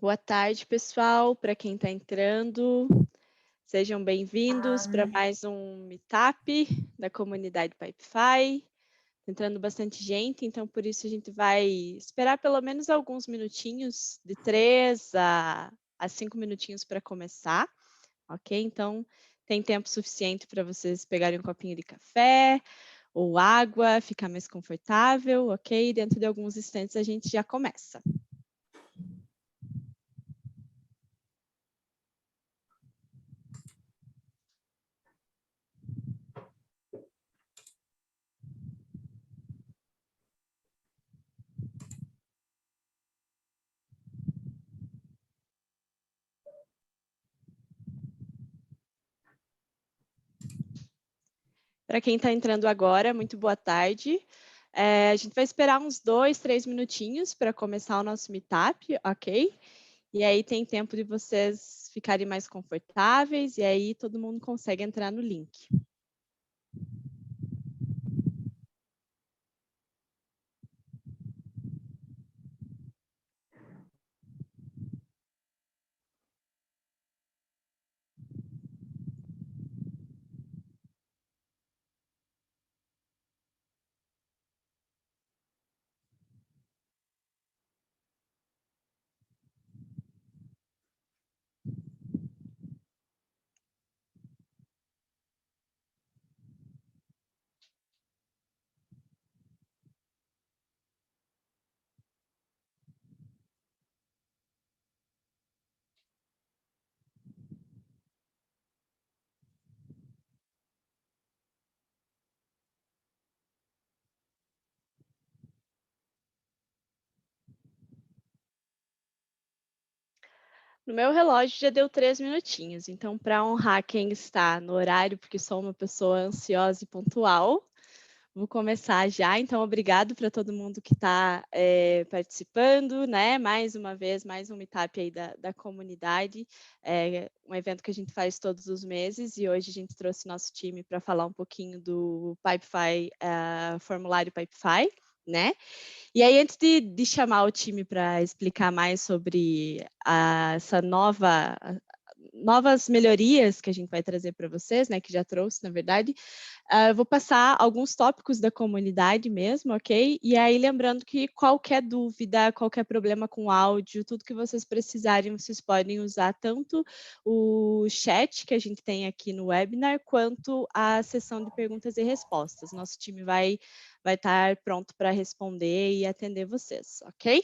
Boa tarde, pessoal. Para quem está entrando, sejam bem-vindos para mais um Meetup da comunidade Pipefy. Tá entrando bastante gente, então por isso a gente vai esperar pelo menos alguns minutinhos, de 3 a 5 minutinhos para começar, ok? Então tem tempo suficiente para vocês pegarem um copinho de café ou água, ficar mais confortável, ok? Dentro de alguns instantes a gente já começa. Para quem está entrando agora, muito boa tarde. A gente vai esperar uns 2, 3 minutinhos para começar o nosso meetup, ok? E aí tem tempo de vocês ficarem mais confortáveis e aí todo mundo consegue entrar no link. No meu relógio já deu 3 minutinhos, então para honrar quem está no horário, porque sou uma pessoa ansiosa e pontual, vou começar já, então obrigado para todo mundo que está participando, né? Mais uma vez, mais um meetup aí da comunidade, um evento que a gente faz todos os meses e hoje a gente trouxe nosso time para falar um pouquinho do Pipefy, formulário Pipefy, né? E aí, antes de chamar o time para explicar mais sobre essa novas melhorias que a gente vai trazer para vocês, né, que já trouxe, na verdade, eu vou passar alguns tópicos da comunidade mesmo, ok? E aí, lembrando que qualquer dúvida, qualquer problema com áudio, tudo que vocês precisarem, vocês podem usar tanto o chat que a gente tem aqui no webinar, quanto a sessão de perguntas e respostas. Nosso time vai estar pronto para responder e atender vocês, ok?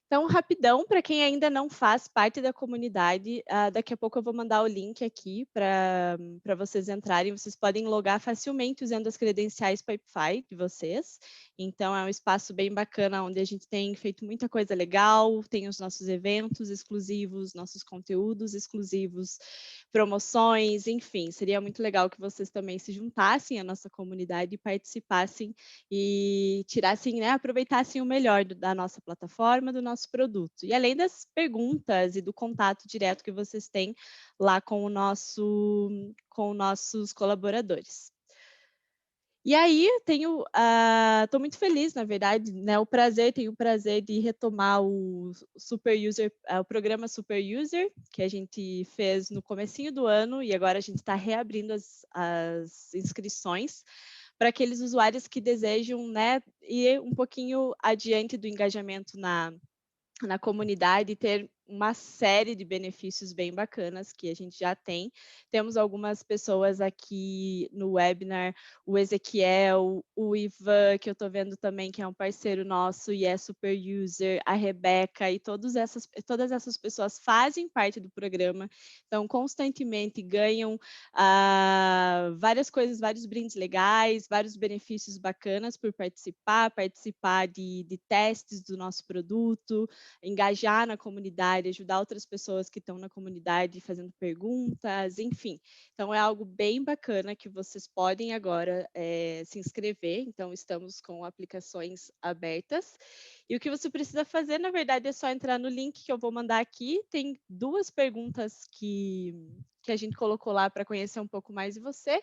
Então, rapidão, para quem ainda não faz parte da comunidade, daqui a pouco eu vou mandar o link aqui para vocês entrarem. Vocês podem logar facilmente usando as credenciais Pipefy de vocês. Então, é um espaço bem bacana, onde a gente tem feito muita coisa legal, tem os nossos eventos exclusivos, nossos conteúdos exclusivos, promoções, enfim. Seria muito legal que vocês também se juntassem à nossa comunidade e participassem e tirassem, né, aproveitassem o melhor da nossa plataforma, do nosso produto. E além das perguntas e do contato direto que vocês têm lá com com os nossos colaboradores. E aí, estou muito feliz, na verdade, né, tenho o prazer de retomar o Super User, o programa Super User, que a gente fez no comecinho do ano, e agora a gente está reabrindo as inscrições para aqueles usuários que desejam, né, ir um pouquinho adiante do engajamento na comunidade e ter uma série de benefícios bem bacanas que a gente já tem. Temos algumas pessoas aqui no webinar, o Ezequiel, o Ivan, que eu estou vendo também, que é um parceiro nosso e é super user, a Rebeca, e todas essas pessoas fazem parte do programa, então constantemente ganham várias coisas, vários brindes legais, vários benefícios bacanas por participar de testes do nosso produto, engajar na comunidade, ajudar outras pessoas que estão na comunidade fazendo perguntas, enfim. Então, é algo bem bacana que vocês podem agora se inscrever. Então, estamos com aplicações abertas. E o que você precisa fazer, na verdade, é só entrar no link que eu vou mandar aqui. Tem duas perguntas que que a gente colocou lá para conhecer um pouco mais de você.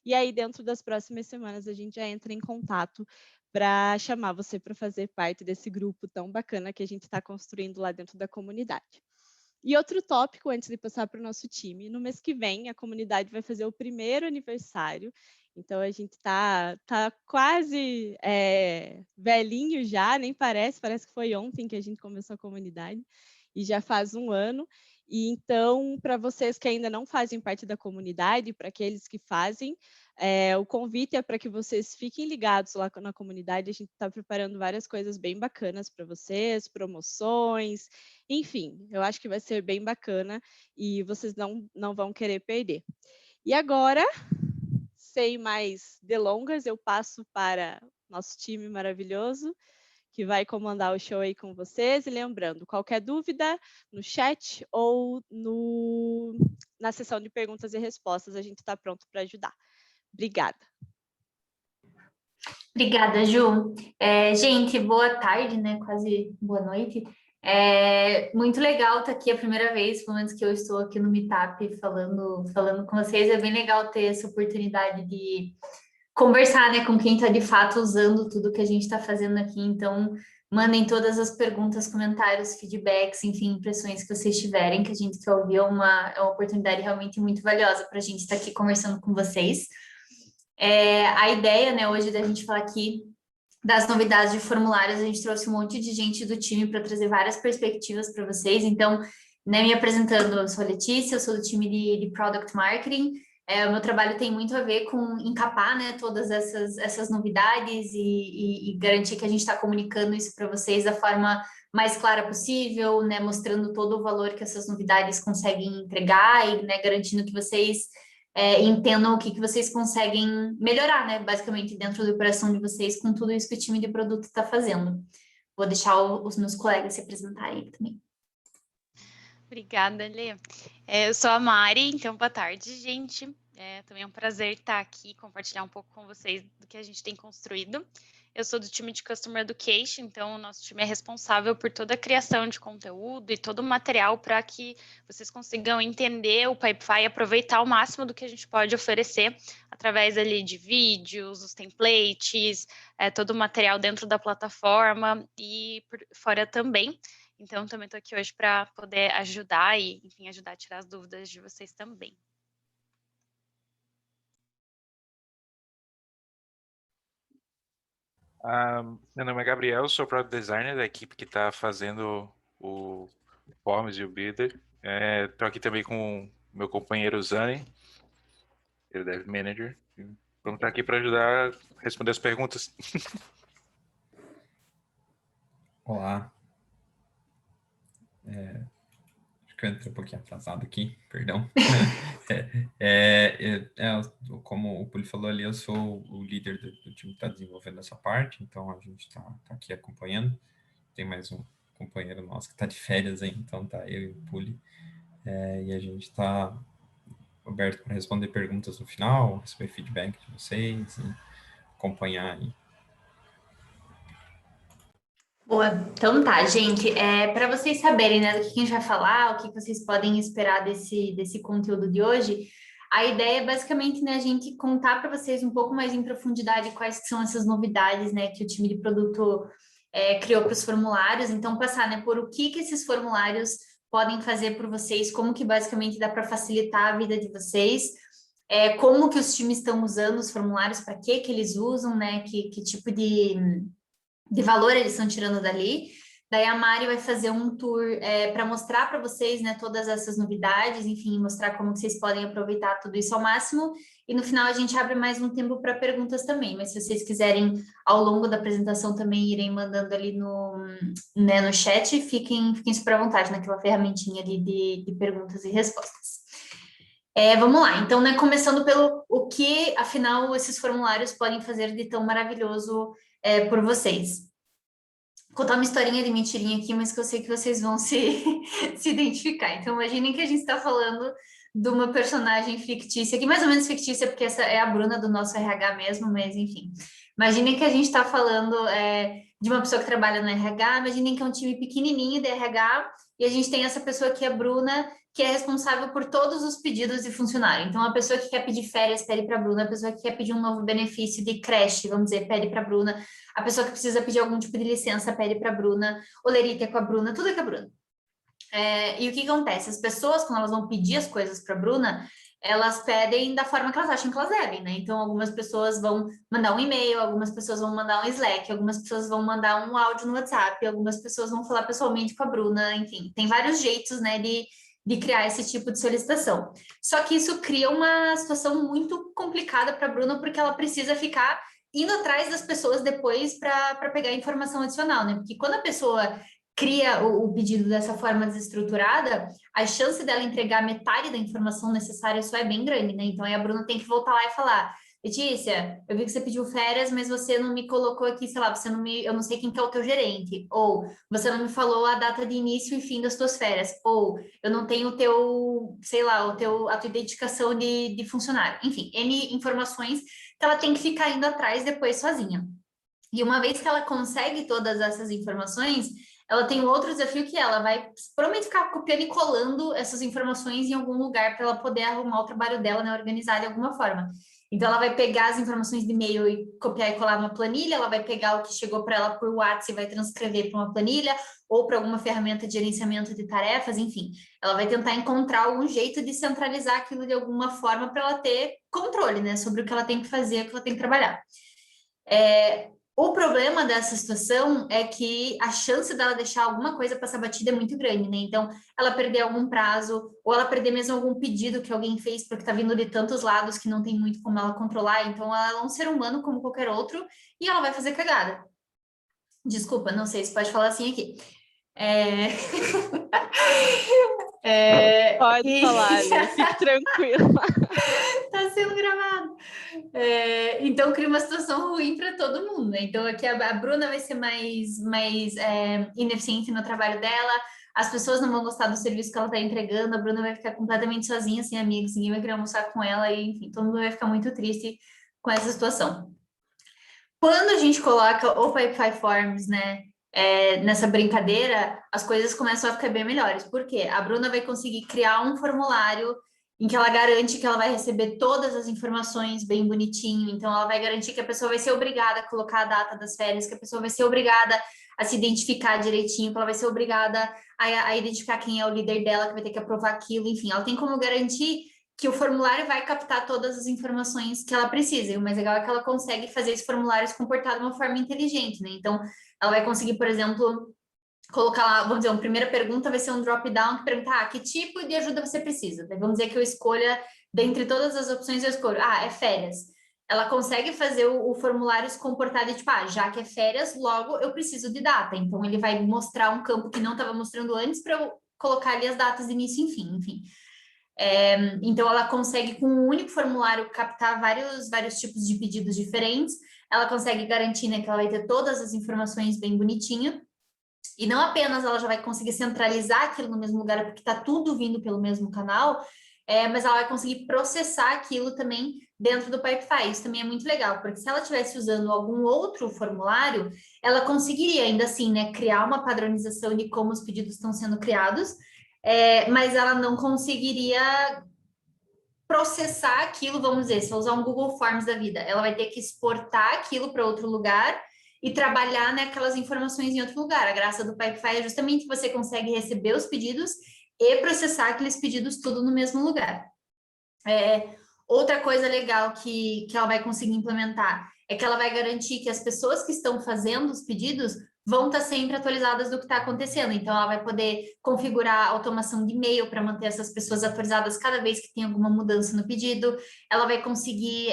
E aí, dentro das próximas semanas, a gente já entra em contato para chamar você para fazer parte desse grupo tão bacana que a gente está construindo lá dentro da comunidade. E outro tópico, antes de passar para o nosso time, no mês que vem, a comunidade vai fazer o primeiro aniversário. Então, a gente tá quase velhinho já, nem parece que foi ontem que a gente começou a comunidade, e já faz um ano. E então, para vocês que ainda não fazem parte da comunidade, para aqueles que fazem, o convite é para que vocês fiquem ligados lá na comunidade. A gente está preparando várias coisas bem bacanas para vocês, promoções, enfim, eu acho que vai ser bem bacana e vocês não vão querer perder. E agora, sem mais delongas, eu passo para nosso time maravilhoso, que vai comandar o show aí com vocês. E lembrando, qualquer dúvida no chat ou na sessão de perguntas e respostas, a gente está pronto para ajudar. Obrigada. Obrigada, Ju. Gente, boa tarde, né? Quase boa noite. Muito legal estar aqui a primeira vez, pelo menos que eu estou aqui no Meetup falando com vocês. É bem legal ter essa oportunidade de conversar, né, com quem está de fato usando tudo que a gente está fazendo aqui. Então, mandem todas as perguntas, comentários, feedbacks, enfim, impressões que vocês tiverem, que a gente quer ouvir. É uma oportunidade realmente muito valiosa para a gente estar aqui conversando com vocês. A ideia, né, hoje da gente falar aqui das novidades de formulários, a gente trouxe um monte de gente do time para trazer várias perspectivas para vocês. Então, né, me apresentando, eu sou a Letícia, eu sou do time de Product Marketing. O meu trabalho tem muito a ver com encapar, né, todas essas novidades e garantir que a gente está comunicando isso para vocês da forma mais clara possível, né, mostrando todo o valor que essas novidades conseguem entregar e, né, garantindo que vocês entendam o que vocês conseguem melhorar, né, basicamente dentro da operação de vocês com tudo isso que o time de produto está fazendo. Vou deixar os meus colegas se apresentarem também. Obrigada, Lê. Eu sou a Mari, então boa tarde, gente. Também é um prazer estar aqui, compartilhar um pouco com vocês do que a gente tem construído. Eu sou do time de Customer Education, então o nosso time é responsável por toda a criação de conteúdo e todo o material para que vocês consigam entender o Pipefy e aproveitar ao máximo do que a gente pode oferecer através ali de vídeos, os templates, todo o material dentro da plataforma e por fora também. Então, também estou aqui hoje para poder ajudar e, enfim, ajudar a tirar as dúvidas de vocês também. Meu nome é Gabriel, sou Product Designer da equipe que está fazendo o Forms e o Builder. Estou aqui também com o meu companheiro Zani, ele é Dev Manager. Vamos estar aqui para ajudar a responder as perguntas. Olá. Acho que eu entrei um pouquinho atrasado aqui, perdão. Como o Puli falou ali, eu sou o líder do time que está desenvolvendo essa parte, então a gente está aqui acompanhando. Tem mais um companheiro nosso que está de férias aí, então tá eu e o Puli. E a gente está aberto para responder perguntas no final, receber feedback de vocês e acompanhar aí. Boa, então tá, gente, para vocês saberem, né, do que a gente vai falar, o que vocês podem esperar desse conteúdo de hoje, a ideia é basicamente, né, a gente contar para vocês um pouco mais em profundidade quais são essas novidades, né, que o time de produto criou para os formulários, então passar, né, por o que esses formulários podem fazer por vocês, como que basicamente dá para facilitar a vida de vocês, como que os times estão usando os formulários, para que eles usam, né, que tipo de valor eles estão tirando dali. Daí a Mari vai fazer um tour para mostrar para vocês, né, todas essas novidades, enfim, mostrar como que vocês podem aproveitar tudo isso ao máximo. E no final a gente abre mais um tempo para perguntas também, mas se vocês quiserem, ao longo da apresentação também irem mandando ali no chat, fiquem super à vontade naquela ferramentinha ali de perguntas e respostas. Vamos lá, então, né, começando pelo o que, afinal, esses formulários podem fazer de tão maravilhoso por vocês. Vou contar uma historinha de mentirinha aqui, mas que eu sei que vocês vão se identificar. Então, imaginem que a gente está falando de uma personagem fictícia, aqui mais ou menos fictícia, porque essa é a Bruna do nosso RH mesmo, mas enfim. Imaginem que a gente está falando de uma pessoa que trabalha no RH, imaginem que é um time pequenininho de RH, e a gente tem essa pessoa aqui, a Bruna, que é responsável por todos os pedidos de funcionário. Então, a pessoa que quer pedir férias pede para a Bruna, a pessoa que quer pedir um novo benefício de creche, vamos dizer, pede para a Bruna, a pessoa que precisa pedir algum tipo de licença pede para a Bruna, olerite é com a Bruna, tudo é com a Bruna. E o que acontece? As pessoas, quando elas vão pedir as coisas para a Bruna, elas pedem da forma que elas acham que elas devem, né? Então, algumas pessoas vão mandar um e-mail, algumas pessoas vão mandar um Slack, algumas pessoas vão mandar um áudio no WhatsApp, algumas pessoas vão falar pessoalmente com a Bruna, enfim, tem vários jeitos, né, de criar esse tipo de solicitação. Só que isso cria uma situação muito complicada para a Bruna, porque ela precisa ficar indo atrás das pessoas depois para pegar informação adicional, né? Porque quando a pessoa cria o pedido dessa forma desestruturada, a chance dela entregar metade da informação necessária só é bem grande, né? Então aí a Bruna tem que voltar lá e falar: Letícia, eu vi que você pediu férias, mas você não me colocou aqui, sei lá, eu não sei quem que é o teu gerente, ou você não me falou a data de início e fim das tuas férias, ou eu não tenho o teu, sei lá, a tua identificação de funcionário. Enfim, N informações que ela tem que ficar indo atrás depois sozinha. E uma vez que ela consegue todas essas informações, ela tem um outro desafio que ela vai provavelmente ficar copiando e colando essas informações em algum lugar para ela poder arrumar o trabalho dela, né, organizar de alguma forma. Então, ela vai pegar as informações de e-mail e copiar e colar numa planilha, ela vai pegar o que chegou para ela por WhatsApp e vai transcrever para uma planilha ou para alguma ferramenta de gerenciamento de tarefas, enfim. Ela vai tentar encontrar algum jeito de centralizar aquilo de alguma forma para ela ter controle, né, sobre o que ela tem que fazer, o que ela tem que trabalhar. O problema dessa situação é que a chance dela deixar alguma coisa passar batida é muito grande, né? Então, ela perder algum prazo, ou ela perder mesmo algum pedido que alguém fez, porque tá vindo de tantos lados que não tem muito como ela controlar. Então, ela é um ser humano como qualquer outro e ela vai fazer cagada. Desculpa, não sei se pode falar assim aqui. Pode falar, Lê, fique tranquila. Tá sendo gravado. Então, cria uma situação ruim para todo mundo, né? Então, aqui a Bruna vai ser mais ineficiente no trabalho dela, as pessoas não vão gostar do serviço que ela está entregando, a Bruna vai ficar completamente sozinha, sem amigos, ninguém vai querer almoçar com ela, e, enfim, todo mundo vai ficar muito triste com essa situação. Quando a gente coloca o Pipefy Forms, né, nessa brincadeira, as coisas começam a ficar bem melhores. Por quê? A Bruna vai conseguir criar um formulário em que ela garante que ela vai receber todas as informações bem bonitinho. Então, ela vai garantir que a pessoa vai ser obrigada a colocar a data das férias, que a pessoa vai ser obrigada a se identificar direitinho, que ela vai ser obrigada a identificar quem é o líder dela, que vai ter que aprovar aquilo. Enfim, ela tem como garantir que o formulário vai captar todas as informações que ela precisa. E o mais legal é que ela consegue fazer esse formulário se comportar de uma forma inteligente, né? Então, ela vai conseguir, por exemplo, colocar lá, vamos dizer, uma primeira pergunta vai ser um drop-down que pergunta, que tipo de ajuda você precisa? Daí vamos dizer que eu escolha, dentre todas as opções, eu escolho, é férias. Ela consegue fazer o formulário se comportar de tipo, já que é férias, logo eu preciso de data. Então, ele vai mostrar um campo que não estava mostrando antes para eu colocar ali as datas de início e fim, enfim. Então, ela consegue, com um único formulário, captar vários tipos de pedidos diferentes. Ela consegue garantir, né, que ela vai ter todas as informações bem bonitinho. E não apenas ela já vai conseguir centralizar aquilo no mesmo lugar, porque está tudo vindo pelo mesmo canal, mas ela vai conseguir processar aquilo também dentro do Pipefy. Isso também é muito legal, porque se ela estivesse usando algum outro formulário, ela conseguiria ainda assim, né, criar uma padronização de como os pedidos estão sendo criados, mas ela não conseguiria processar aquilo, vamos dizer, se eu usar um Google Forms da vida, ela vai ter que exportar aquilo para outro lugar e trabalhar naquelas informações em outro lugar. A graça do Pipefy é justamente que você consegue receber os pedidos e processar aqueles pedidos tudo no mesmo lugar. Outra coisa legal que ela vai conseguir implementar é que ela vai garantir que as pessoas que estão fazendo os pedidos vão estar sempre atualizadas do que está acontecendo. Então, ela vai poder configurar automação de e-mail para manter essas pessoas atualizadas cada vez que tem alguma mudança no pedido. Ela vai conseguir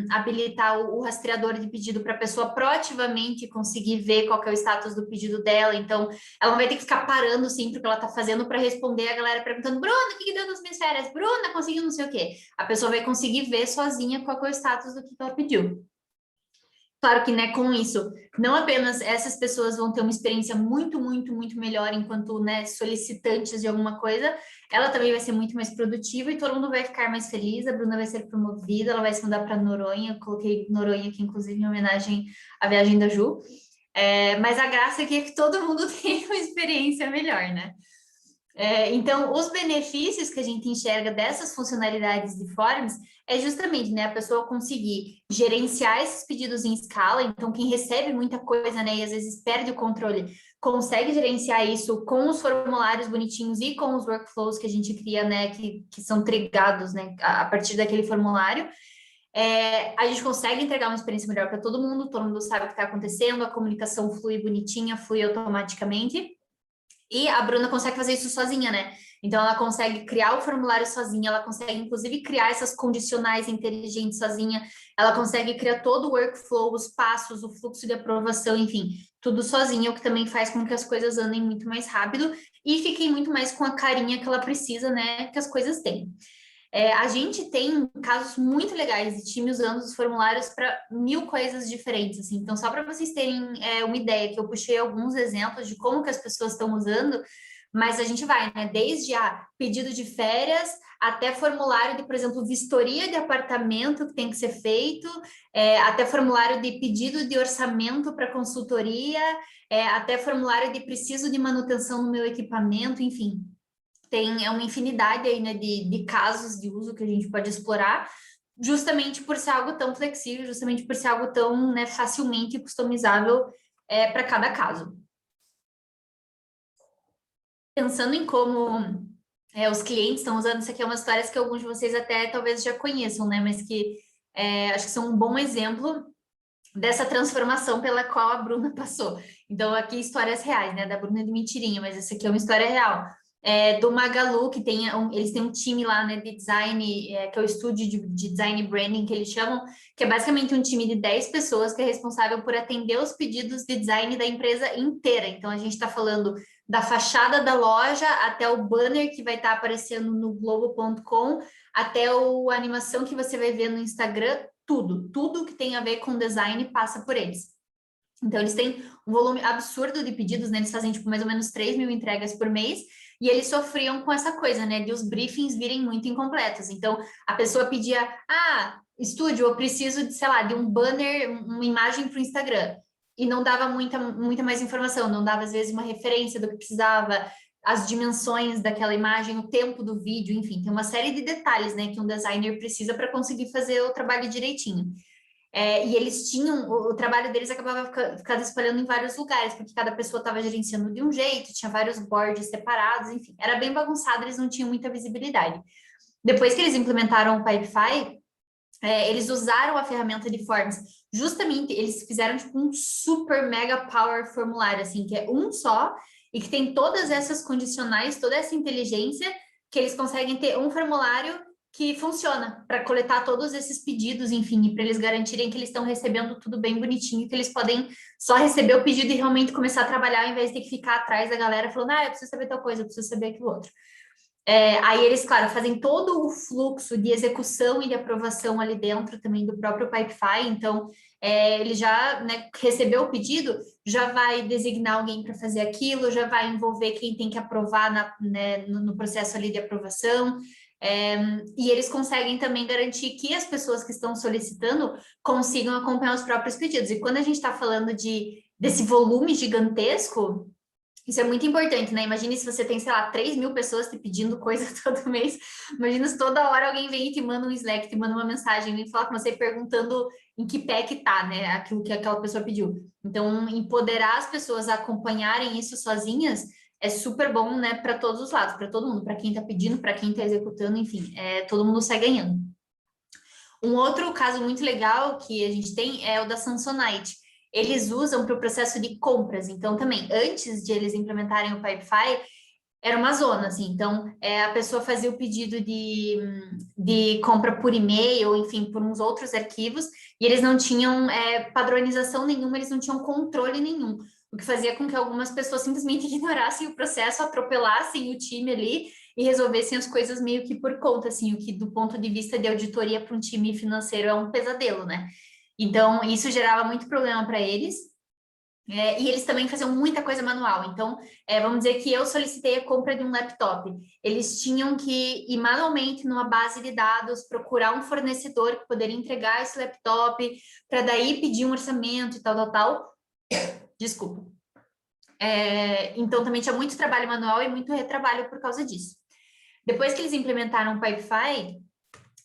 habilitar o rastreador de pedido para a pessoa proativamente conseguir ver qual que é o status do pedido dela. Então, ela não vai ter que ficar parando sempre o que ela está fazendo para responder a galera perguntando: Bruna, o que deu nas minhas férias? Bruna, conseguiu não sei o quê. A pessoa vai conseguir ver sozinha qual que é o status do que ela pediu. Claro que, né, com isso, não apenas essas pessoas vão ter uma experiência muito, muito, muito melhor enquanto, né, solicitantes de alguma coisa, ela também vai ser muito mais produtiva e todo mundo vai ficar mais feliz, a Bruna vai ser promovida, ela vai se mudar para Noronha, eu coloquei Noronha aqui, inclusive, em homenagem à viagem da Ju, mas a graça aqui é que todo mundo tem uma experiência melhor, né? Então, os benefícios que a gente enxerga dessas funcionalidades de Forms é justamente, né, a pessoa conseguir gerenciar esses pedidos em escala. Então, quem recebe muita coisa, né, e às vezes perde o controle, consegue gerenciar isso com os formulários bonitinhos e com os workflows que a gente cria, né, que são trigados, né, a partir daquele formulário. A gente consegue entregar uma experiência melhor para todo mundo sabe o que está acontecendo, a comunicação flui bonitinha, flui automaticamente. E a Bruna consegue fazer isso sozinha, né? Então, ela consegue criar o formulário sozinha, ela consegue, inclusive, criar essas condicionais inteligentes sozinha, ela consegue criar todo o workflow, os passos, o fluxo de aprovação, enfim, tudo sozinha, o que também faz com que as coisas andem muito mais rápido e fiquem muito mais com a carinha que ela precisa, né, que as coisas têm. A gente tem casos muito legais de time usando os formulários para 1000 coisas diferentes, assim. Então, só para vocês terem uma ideia, que eu puxei alguns exemplos de como que as pessoas estão usando, mas a gente vai, né? Desde pedido de férias até formulário de, por exemplo, vistoria de apartamento que tem que ser feito, até formulário de pedido de orçamento para consultoria, até formulário de preciso de manutenção no meu equipamento, enfim. Tem uma infinidade aí, né, de casos de uso que a gente pode explorar, justamente por ser algo tão flexível, justamente por ser algo tão, né, facilmente customizável para cada caso. Pensando em como os clientes estão usando, isso aqui é uma história que alguns de vocês até talvez já conheçam, né, mas que acho que são um bom exemplo dessa transformação pela qual a Bruna passou. Então, aqui histórias reais, né, da Bruna de mentirinha, mas essa aqui é uma história real. Do Magalu, que eles têm um time lá, né, de design, que é o estúdio de design branding que eles chamam, que é basicamente um time de 10 pessoas que é responsável por atender os pedidos de design da empresa inteira. Então, a gente está falando da fachada da loja até o banner que vai estar aparecendo no Globo.com, até a animação que você vai ver no Instagram, tudo que tem a ver com design passa por eles. Então, eles têm um volume absurdo de pedidos, né? Eles fazem, tipo, mais ou menos 3.000 entregas por mês, e eles sofriam com essa coisa, né? De os briefings virem muito incompletos. Então, a pessoa pedia, estúdio, eu preciso de, sei lá, de um banner, uma imagem para o Instagram. E não dava muita mais informação, não dava, às vezes, uma referência do que precisava, as dimensões daquela imagem, o tempo do vídeo, enfim, tem uma série de detalhes, né, que um designer precisa para conseguir fazer o trabalho direitinho. E eles tinham, o trabalho deles acabava ficando espalhando em vários lugares, porque cada pessoa estava gerenciando de um jeito, tinha vários boards separados, enfim, era bem bagunçado, eles não tinham muita visibilidade. Depois que eles implementaram o Pipefy, eles usaram a ferramenta de Forms, justamente, eles fizeram tipo um super mega power formulário, assim, que é um só, e que tem todas essas condicionais, toda essa inteligência, que eles conseguem ter um formulário que funciona para coletar todos esses pedidos, enfim, e para eles garantirem que eles estão recebendo tudo bem bonitinho, que eles podem só receber o pedido e realmente começar a trabalhar, ao invés de ter que ficar atrás da galera falando, eu preciso saber tal coisa, eu preciso saber aquilo outro. Aí eles, claro, fazem todo o fluxo de execução e de aprovação ali dentro também do próprio Pipefy, então ele já, né, recebeu o pedido, já vai designar alguém para fazer aquilo, já vai envolver quem tem que aprovar no processo ali de aprovação, e eles conseguem também garantir que as pessoas que estão solicitando consigam acompanhar os próprios pedidos. E quando a gente está falando desse volume gigantesco, isso é muito importante, né? Imagine se você tem, sei lá, 3.000 pessoas te pedindo coisa todo mês. Imagina se toda hora alguém vem e te manda um Slack, te manda uma mensagem, vem falar com você perguntando em que pé que tá, né? Aquilo que aquela pessoa pediu. Então, empoderar as pessoas a acompanharem isso sozinhas é super bom, né? Para todos os lados, para todo mundo, para quem tá pedindo, para quem tá executando, enfim, todo mundo sai ganhando. Um outro caso muito legal que a gente tem é o da Samsonite. Eles usam para o processo de compras. Então, também, antes de eles implementarem o Pipefy, era uma zona, assim. Então, a pessoa fazia o pedido de compra por e-mail, enfim, por uns outros arquivos, e eles não tinham padronização nenhuma, eles não tinham controle nenhum. O que fazia com que algumas pessoas simplesmente ignorassem o processo, atropelassem o time ali e resolvessem as coisas meio que por conta, assim, o que do ponto de vista de auditoria para um time financeiro é um pesadelo, né? Então, isso gerava muito problema para eles, e eles também faziam muita coisa manual. Então, vamos dizer que eu solicitei a compra de um laptop. Eles tinham que ir manualmente numa base de dados, procurar um fornecedor que poderia entregar esse laptop, para daí pedir um orçamento e tal. Desculpa. Então, também tinha muito trabalho manual e muito retrabalho por causa disso. Depois que eles implementaram o Pipefy,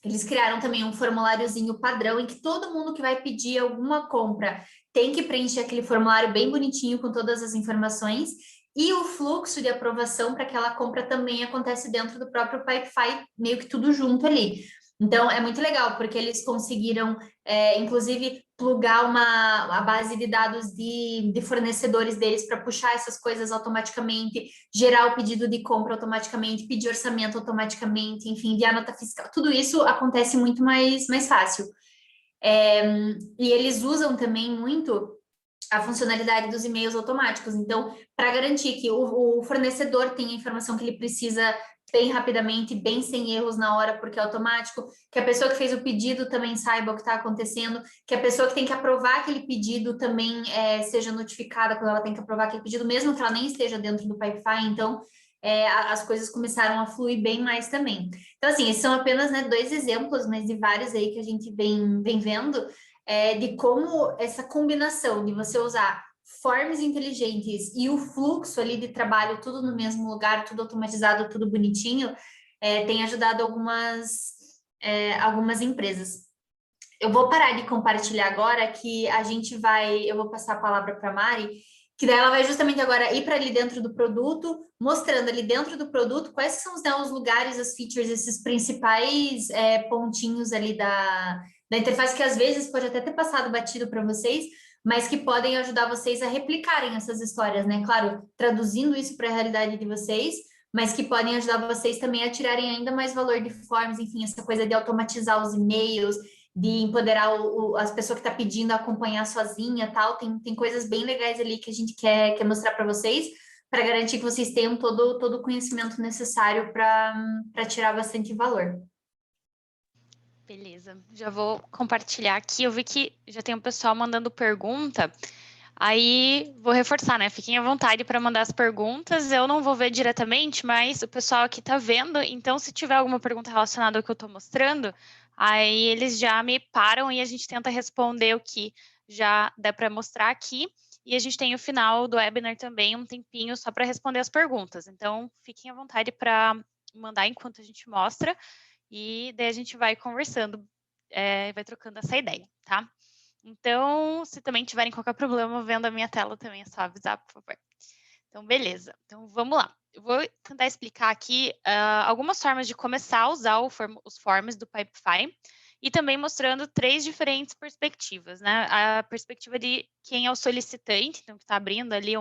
eles criaram também um formuláriozinho padrão em que todo mundo que vai pedir alguma compra tem que preencher aquele formulário bem bonitinho com todas as informações, e o fluxo de aprovação para aquela compra também acontece dentro do próprio Pipefy, meio que tudo junto ali. Então, é muito legal, porque eles conseguiram, inclusive, plugar a base de dados de fornecedores deles para puxar essas coisas automaticamente, gerar o pedido de compra automaticamente, pedir orçamento automaticamente, enfim, enviar nota fiscal. Tudo isso acontece muito mais fácil. E eles usam também muito a funcionalidade dos e-mails automáticos. Então, para garantir que o fornecedor tenha a informação que ele precisa bem rapidamente, bem sem erros na hora, porque é automático, que a pessoa que fez o pedido também saiba o que está acontecendo, que a pessoa que tem que aprovar aquele pedido também seja notificada quando ela tem que aprovar aquele pedido, mesmo que ela nem esteja dentro do Pipefy. Então, as coisas começaram a fluir bem mais também. Então, assim, esses são apenas, né, 2 exemplos, mas de vários aí que a gente vem vendo, de como essa combinação de você usar forms inteligentes e o fluxo ali de trabalho, tudo no mesmo lugar, tudo automatizado, tudo bonitinho, tem ajudado algumas empresas. Eu vou parar de compartilhar agora, que eu vou passar a palavra para a Mari, que daí ela vai justamente agora ir para ali dentro do produto, mostrando ali dentro do produto quais são os lugares, as features, esses principais pontinhos ali da interface, que às vezes pode até ter passado batido para vocês, mas que podem ajudar vocês a replicarem essas histórias, né? Claro, traduzindo isso para a realidade de vocês, mas que podem ajudar vocês também a tirarem ainda mais valor de forms, enfim, essa coisa de automatizar os e-mails, de empoderar as pessoas que estão pedindo a acompanhar sozinha, tal. Tem coisas bem legais ali que a gente quer mostrar para vocês, para garantir que vocês tenham todo o conhecimento necessário para tirar bastante valor. Beleza, já vou compartilhar aqui. Eu vi que já tem um pessoal mandando pergunta. Aí vou reforçar, né? Fiquem à vontade para mandar as perguntas. Eu não vou ver diretamente, mas o pessoal aqui está vendo. Então, se tiver alguma pergunta relacionada ao que eu estou mostrando, aí eles já me param e a gente tenta responder o que já der para mostrar aqui. E a gente tem o final do webinar também, um tempinho só para responder as perguntas. Então, fiquem à vontade para mandar enquanto a gente mostra. E daí a gente vai conversando, vai trocando essa ideia, tá? Então, se também tiverem qualquer problema vendo a minha tela também, é só avisar, por favor. Então, beleza. Então, vamos lá. Eu vou tentar explicar aqui algumas formas de começar a usar os forms do Pipefy e também mostrando 3 diferentes perspectivas, né? A perspectiva de quem é o solicitante, então que está abrindo ali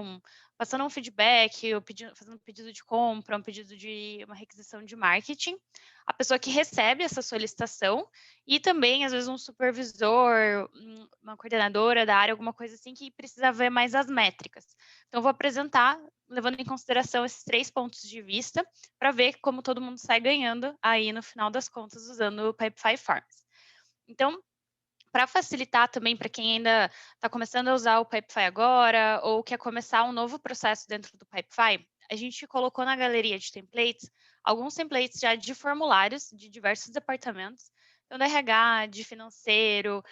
passando um feedback, fazendo um pedido de compra, um pedido de uma requisição de marketing, a pessoa que recebe essa solicitação e também, às vezes, um supervisor, uma coordenadora da área, alguma coisa assim, que precisa ver mais as métricas. Então, vou apresentar, levando em consideração esses 3 pontos de vista, para ver como todo mundo sai ganhando aí, no final das contas, usando o Pipefy Forms. Então, para facilitar também para quem ainda está começando a usar o Pipefy agora ou quer começar um novo processo dentro do Pipefy, a gente colocou na galeria de templates alguns templates já de formulários de diversos departamentos, então da RH, de financeiro,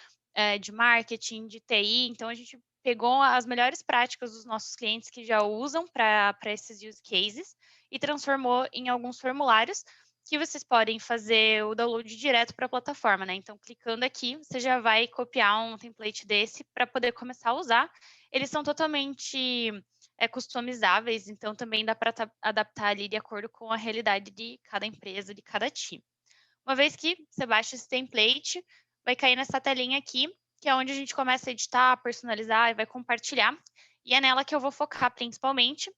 de marketing, de TI. Então a gente pegou as melhores práticas dos nossos clientes que já usam para esses use cases e transformou em alguns formulários que vocês podem fazer o download direto para a plataforma, né? Então, clicando aqui, você já vai copiar um template desse para poder começar a usar. Eles são totalmente customizáveis, então também dá para adaptar ali de acordo com a realidade de cada empresa, de cada time. Uma vez que você baixa esse template, vai cair nessa telinha aqui, que é onde a gente começa a editar, personalizar e vai compartilhar. E é nela que eu vou focar principalmente.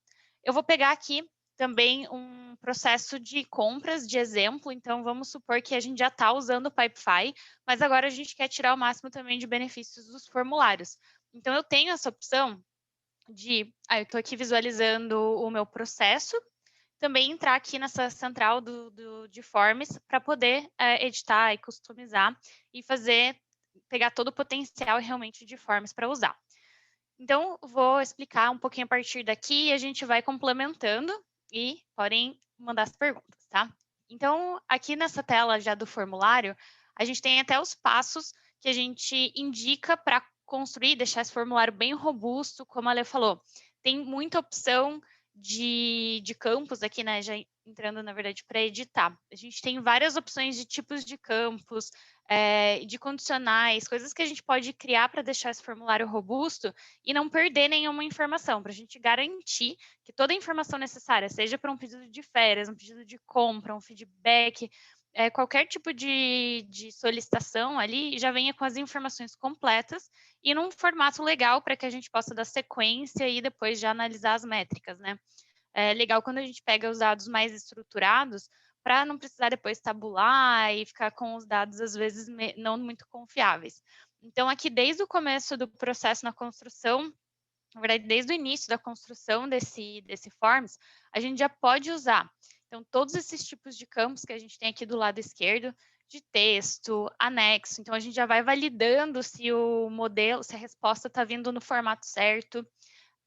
Eu vou pegar aqui também um processo de compras de exemplo, então vamos supor que a gente já está usando o Pipefy, mas agora a gente quer tirar o máximo também de benefícios dos formulários. Então eu tenho essa opção de, eu estou aqui visualizando o meu processo, também entrar aqui nessa central de forms para poder editar e customizar e pegar todo o potencial realmente de forms para usar. Então, vou explicar um pouquinho a partir daqui e a gente vai complementando e podem mandar as perguntas, tá? Então, aqui nessa tela já do formulário, a gente tem até os passos que a gente indica para construir, deixar esse formulário bem robusto, como a Lê falou. tem muita opção de campos aqui, né? Já entrando, na verdade, para editar. A gente tem várias opções de tipos de campos, de condicionais, coisas que a gente pode criar para deixar esse formulário robusto e não perder nenhuma informação, para a gente garantir que toda a informação necessária, seja para um pedido de férias, um pedido de compra, um feedback, qualquer tipo de solicitação ali, já venha com as informações completas e num formato legal para que a gente possa dar sequência e depois já analisar as métricas, né? É legal quando a gente pega os dados mais estruturados para não precisar depois tabular e ficar com os dados, às vezes, não muito confiáveis. Então, aqui, desde o começo do processo na construção, na verdade, desde o início da construção desse Forms, a gente já pode usar. Então, todos esses tipos de campos que a gente tem aqui do lado esquerdo, de texto, anexo. Então, a gente já vai validando se o modelo, se a resposta está vindo no formato certo.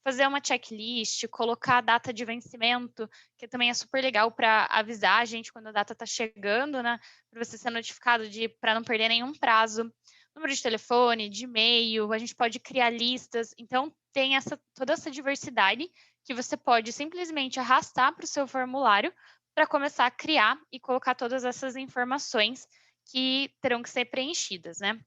Fazer uma checklist, colocar a data de vencimento, que também é super legal para avisar a gente quando a data está chegando, né? Para você ser notificado para não perder nenhum prazo. Número de telefone, de e-mail, a gente pode criar listas. Então, tem toda essa diversidade que você pode simplesmente arrastar para o seu formulário para começar a criar e colocar todas essas informações que terão que ser preenchidas, né?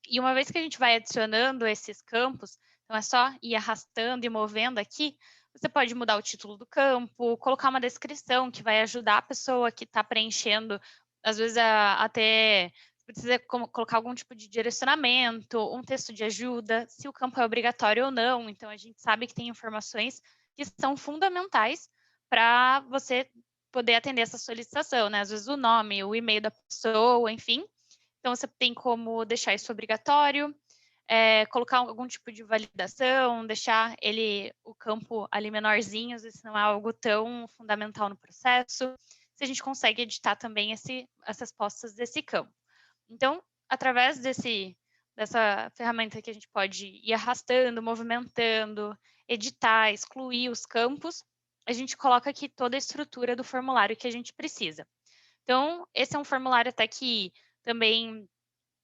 E uma vez que a gente vai adicionando esses campos, então é só ir arrastando e movendo aqui, você pode mudar o título do campo, colocar uma descrição que vai ajudar a pessoa que está preenchendo, às vezes até precisa colocar algum tipo de direcionamento, um texto de ajuda, se o campo é obrigatório ou não. Então, a gente sabe que tem informações que são fundamentais para você poder atender essa solicitação, né? Às vezes o nome, o e-mail da pessoa, enfim. Então, você tem como deixar isso obrigatório, colocar algum tipo de validação, deixar o campo ali menorzinho, às vezes não é algo tão fundamental no processo. Se a gente consegue editar também as respostas desse campo. Então, através dessa ferramenta que a gente pode ir arrastando, movimentando, editar, excluir os campos, a gente coloca aqui toda a estrutura do formulário que a gente precisa. Então, esse é um formulário até que também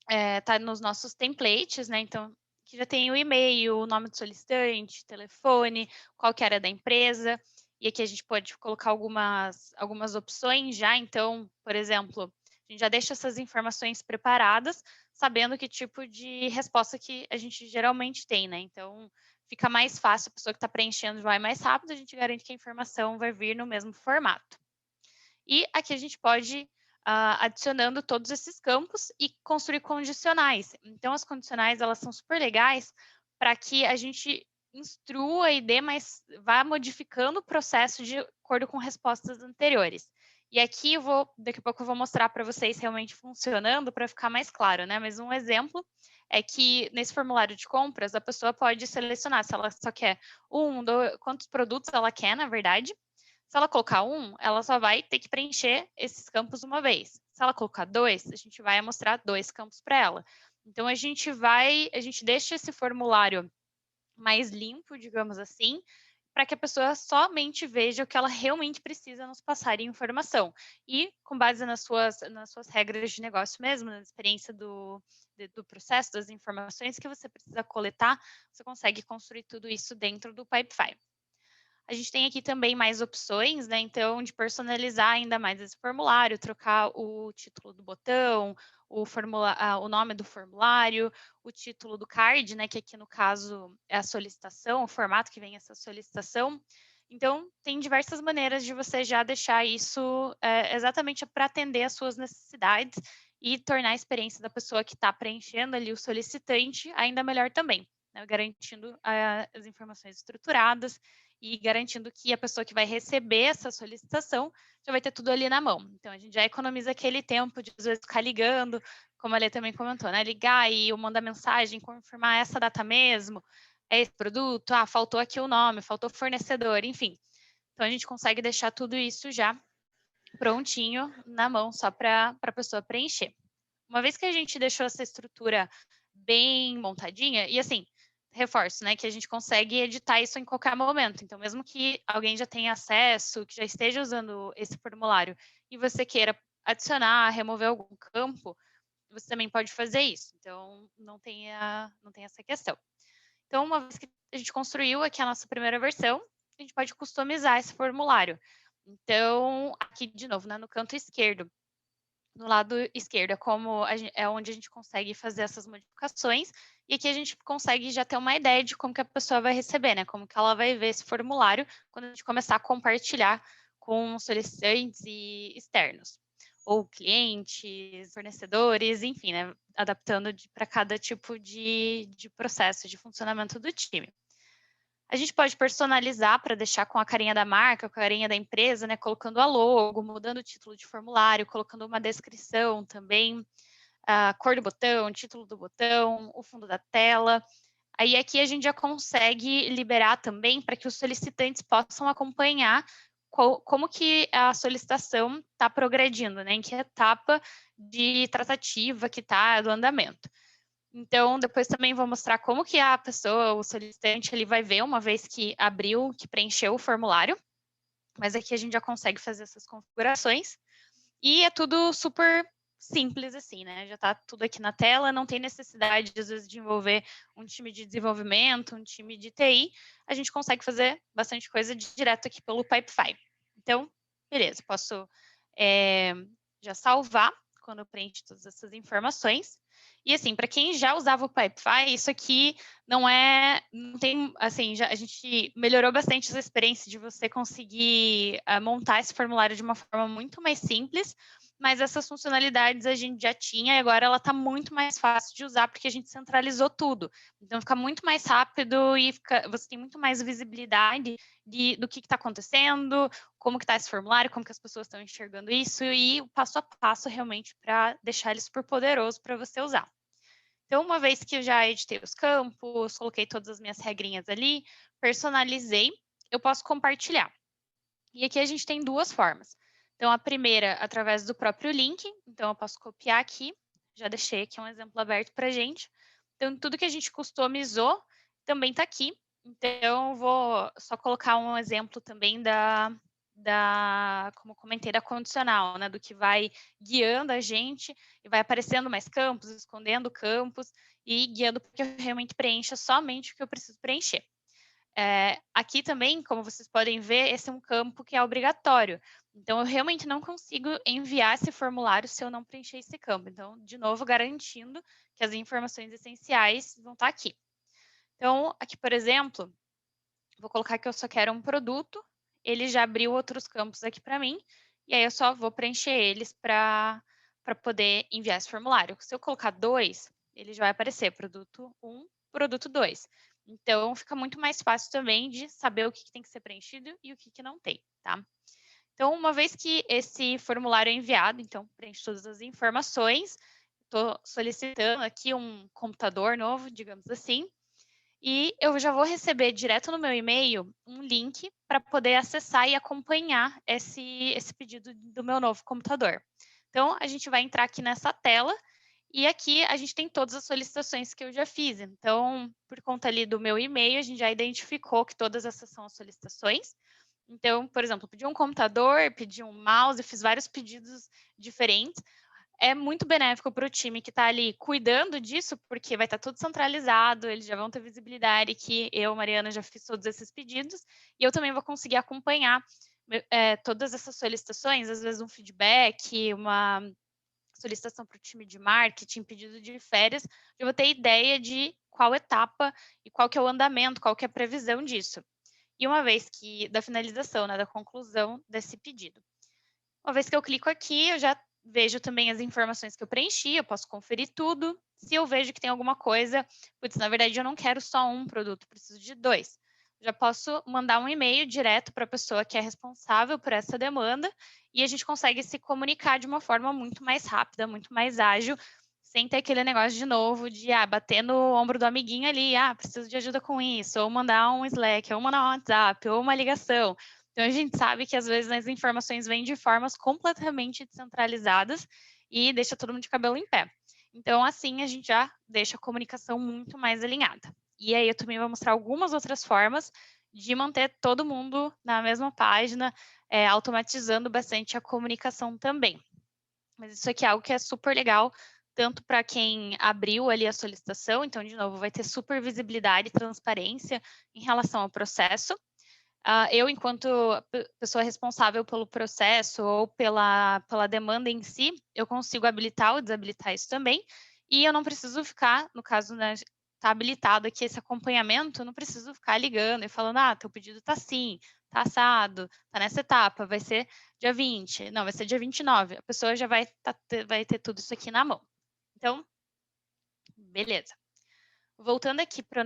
está nos nossos templates, né? Então, que já tem o e-mail, o nome do solicitante, telefone, qual que era da empresa. E aqui a gente pode colocar algumas opções já. Então, por exemplo, a gente já deixa essas informações preparadas, sabendo que tipo de resposta que a gente geralmente tem, né? Então, fica mais fácil, a pessoa que está preenchendo vai mais rápido, a gente garante que a informação vai vir no mesmo formato. E aqui a gente pode adicionando todos esses campos e construir condicionais. Então, as condicionais, elas são super legais para que a gente instrua e vá modificando o processo de acordo com respostas anteriores. E aqui daqui a pouco eu vou mostrar para vocês realmente funcionando para ficar mais claro, né? Mas um exemplo é que nesse formulário de compras, a pessoa pode selecionar se ela só quer quantos produtos ela quer, na verdade. Se ela colocar ela só vai ter que preencher esses campos uma vez. Se ela colocar 2, a gente vai mostrar 2 campos para ela. Então, a gente deixa esse formulário mais limpo, digamos assim, para que a pessoa somente veja o que ela realmente precisa nos passar em informação. E, com base nas suas regras de negócio mesmo, na experiência do processo, das informações que você precisa coletar, você consegue construir tudo isso dentro do Pipefy. A gente tem aqui também mais opções, né? Então, de personalizar ainda mais esse formulário, trocar o título do botão, o nome do formulário, o título do card, né? Que aqui no caso é a solicitação, o formato que vem essa solicitação. Então, tem diversas maneiras de você já deixar isso exatamente para atender às suas necessidades e tornar a experiência da pessoa que está preenchendo ali o solicitante ainda melhor também, né? Garantindo as informações estruturadas e garantindo que a pessoa que vai receber essa solicitação já vai ter tudo ali na mão. Então, a gente já economiza aquele tempo de, às vezes, ficar ligando, como a Lê também comentou, né? Ligar e eu mandar mensagem, confirmar essa data mesmo, é esse produto, faltou aqui o nome, faltou fornecedor, enfim. Então, a gente consegue deixar tudo isso já prontinho na mão, só para a pessoa preencher. Uma vez que a gente deixou essa estrutura bem montadinha, e assim, reforço, né, que a gente consegue editar isso em qualquer momento. Então, mesmo que alguém já tenha acesso, que já esteja usando esse formulário e você queira adicionar, remover algum campo, você também pode fazer isso. Então, não tem essa questão. Então, uma vez que a gente construiu aqui a nossa primeira versão, a gente pode customizar esse formulário. Então, aqui de novo, né, no canto esquerdo, no lado esquerdo é onde a gente consegue fazer essas modificações, e aqui a gente consegue já ter uma ideia de como que a pessoa vai receber, né? Como que ela vai ver esse formulário quando a gente começar a compartilhar com solicitantes e externos, ou clientes, fornecedores, enfim, né? Adaptando para cada tipo de processo de funcionamento do time. A gente pode personalizar para deixar com a carinha da marca, com a carinha da empresa, né? Colocando a logo, mudando o título de formulário, colocando uma descrição também, a cor do botão, o título do botão, o fundo da tela. Aí aqui a gente já consegue liberar também para que os solicitantes possam acompanhar como que a solicitação está progredindo, né? Em que etapa de tratativa que está do andamento. Então, depois também vou mostrar como que a pessoa, o solicitante, ele vai ver uma vez que abriu, que preencheu o formulário. Mas aqui a gente já consegue fazer essas configurações. E é tudo super simples assim, né? Já está tudo aqui na tela, não tem necessidade, às vezes, de envolver um time de desenvolvimento, um time de TI. A gente consegue fazer bastante coisa direto aqui pelo Pipefy. Então, beleza, posso já salvar quando eu preencho todas essas informações. E assim, para quem já usava o Pipefy, isso aqui não tem, assim, a gente melhorou bastante essa experiência de você conseguir montar esse formulário de uma forma muito mais simples, mas essas funcionalidades a gente já tinha e agora ela está muito mais fácil de usar porque a gente centralizou tudo. Então fica muito mais rápido e você tem muito mais visibilidade do que está acontecendo, como que está esse formulário, como que as pessoas estão enxergando isso e o passo a passo realmente para deixar ele super poderoso para você usar. Então, uma vez que eu já editei os campos, coloquei todas as minhas regrinhas ali, personalizei, eu posso compartilhar. E aqui a gente tem duas formas. Então, a primeira, através do próprio link. Então, eu posso copiar aqui. Já deixei aqui um exemplo aberto para a gente. Então, tudo que a gente customizou também está aqui. Então, eu vou só colocar um exemplo também como comentei, da condicional, né? Do que vai guiando a gente e vai aparecendo mais campos, escondendo campos e guiando para que eu realmente preencha somente o que eu preciso preencher. Aqui também, como vocês podem ver, esse é um campo que é obrigatório. Então, eu realmente não consigo enviar esse formulário se eu não preencher esse campo. Então, de novo, garantindo que as informações essenciais vão estar aqui. Então, aqui, por exemplo, vou colocar que eu só quero um produto. Ele já abriu outros campos aqui para mim. E aí, eu só vou preencher eles para poder enviar esse formulário. Se eu colocar 2, ele já vai aparecer produto 1, produto 2. Então, fica muito mais fácil também de saber o que tem que ser preenchido e o que não tem, tá? Então, uma vez que esse formulário é enviado, então, preenche todas as informações, estou solicitando aqui um computador novo, digamos assim, e eu já vou receber direto no meu e-mail um link para poder acessar e acompanhar esse pedido do meu novo computador. Então, a gente vai entrar aqui nessa tela e aqui a gente tem todas as solicitações que eu já fiz. Então, por conta ali do meu e-mail, a gente já identificou que todas essas são as solicitações. Então, por exemplo, pedi um computador, pedi um mouse, fiz vários pedidos diferentes. É muito benéfico para o time que está ali cuidando disso, porque vai estar tudo centralizado, eles já vão ter visibilidade que eu, Mariana, já fiz todos esses pedidos, e eu também vou conseguir acompanhar todas essas solicitações, às vezes um feedback, uma solicitação para o time de marketing, pedido de férias, eu vou ter ideia de qual etapa e qual que é o andamento, qual que é a previsão disso. E uma vez que, da finalização, né, da conclusão desse pedido. Uma vez que eu clico aqui, eu já vejo também as informações que eu preenchi, eu posso conferir tudo. Se eu vejo que tem alguma coisa, putz, na verdade eu não quero só um produto, preciso de 2. Já posso mandar um e-mail direto para a pessoa que é responsável por essa demanda e a gente consegue se comunicar de uma forma muito mais rápida, muito mais ágil, sem ter aquele negócio de novo de bater no ombro do amiguinho ali, preciso de ajuda com isso, ou mandar um Slack, ou mandar um WhatsApp, ou uma ligação. Então, a gente sabe que, às vezes, as informações vêm de formas completamente descentralizadas e deixa todo mundo de cabelo em pé. Então, assim, a gente já deixa a comunicação muito mais alinhada. E aí, eu também vou mostrar algumas outras formas de manter todo mundo na mesma página, automatizando bastante a comunicação também. Mas isso aqui é algo que é super legal tanto para quem abriu ali a solicitação, então, de novo, vai ter super visibilidade e transparência em relação ao processo. Eu, enquanto pessoa responsável pelo processo ou pela demanda em si, eu consigo habilitar ou desabilitar isso também, e eu não preciso ficar, no caso, né, tá habilitado aqui esse acompanhamento, eu não preciso ficar ligando e falando, teu pedido tá assim, tá assado, tá nessa etapa, vai ser dia 20, não, vai ser dia 29, a pessoa já vai ter tudo isso aqui na mão. Então, beleza. Voltando aqui para o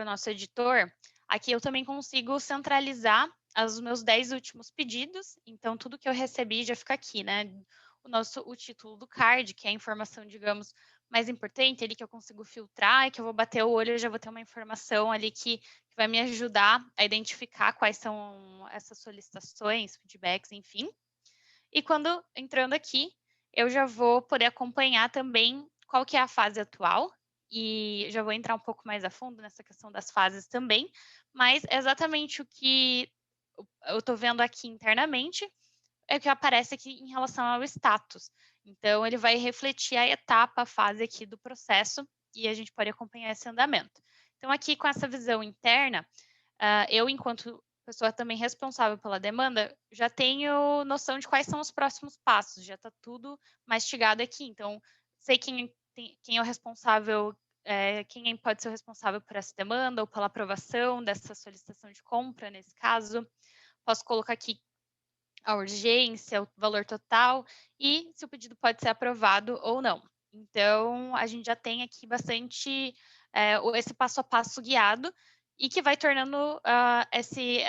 nosso editor, aqui eu também consigo centralizar os meus 10 últimos pedidos, então tudo que eu recebi já fica aqui, né? O título do card, que é a informação, digamos, mais importante, ali que eu consigo filtrar e que eu vou bater o olho, eu já vou ter uma informação ali que vai me ajudar a identificar quais são essas solicitações, feedbacks, enfim. E quando entrando aqui, eu já vou poder acompanhar também qual que é a fase atual, e já vou entrar um pouco mais a fundo nessa questão das fases também, mas exatamente o que eu estou vendo aqui internamente é o que aparece aqui em relação ao status. Então, ele vai refletir a etapa, a fase aqui do processo, e a gente pode acompanhar esse andamento. Então, aqui com essa visão interna, eu, enquanto pessoa também responsável pela demanda, já tenho noção de quais são os próximos passos, já está tudo mastigado aqui. Então, sei quem é o responsável, quem pode ser o responsável por essa demanda ou pela aprovação dessa solicitação de compra, nesse caso. Posso colocar aqui a urgência, o valor total e se o pedido pode ser aprovado ou não. Então, a gente já tem aqui bastante esse passo a passo guiado e que vai tornando esse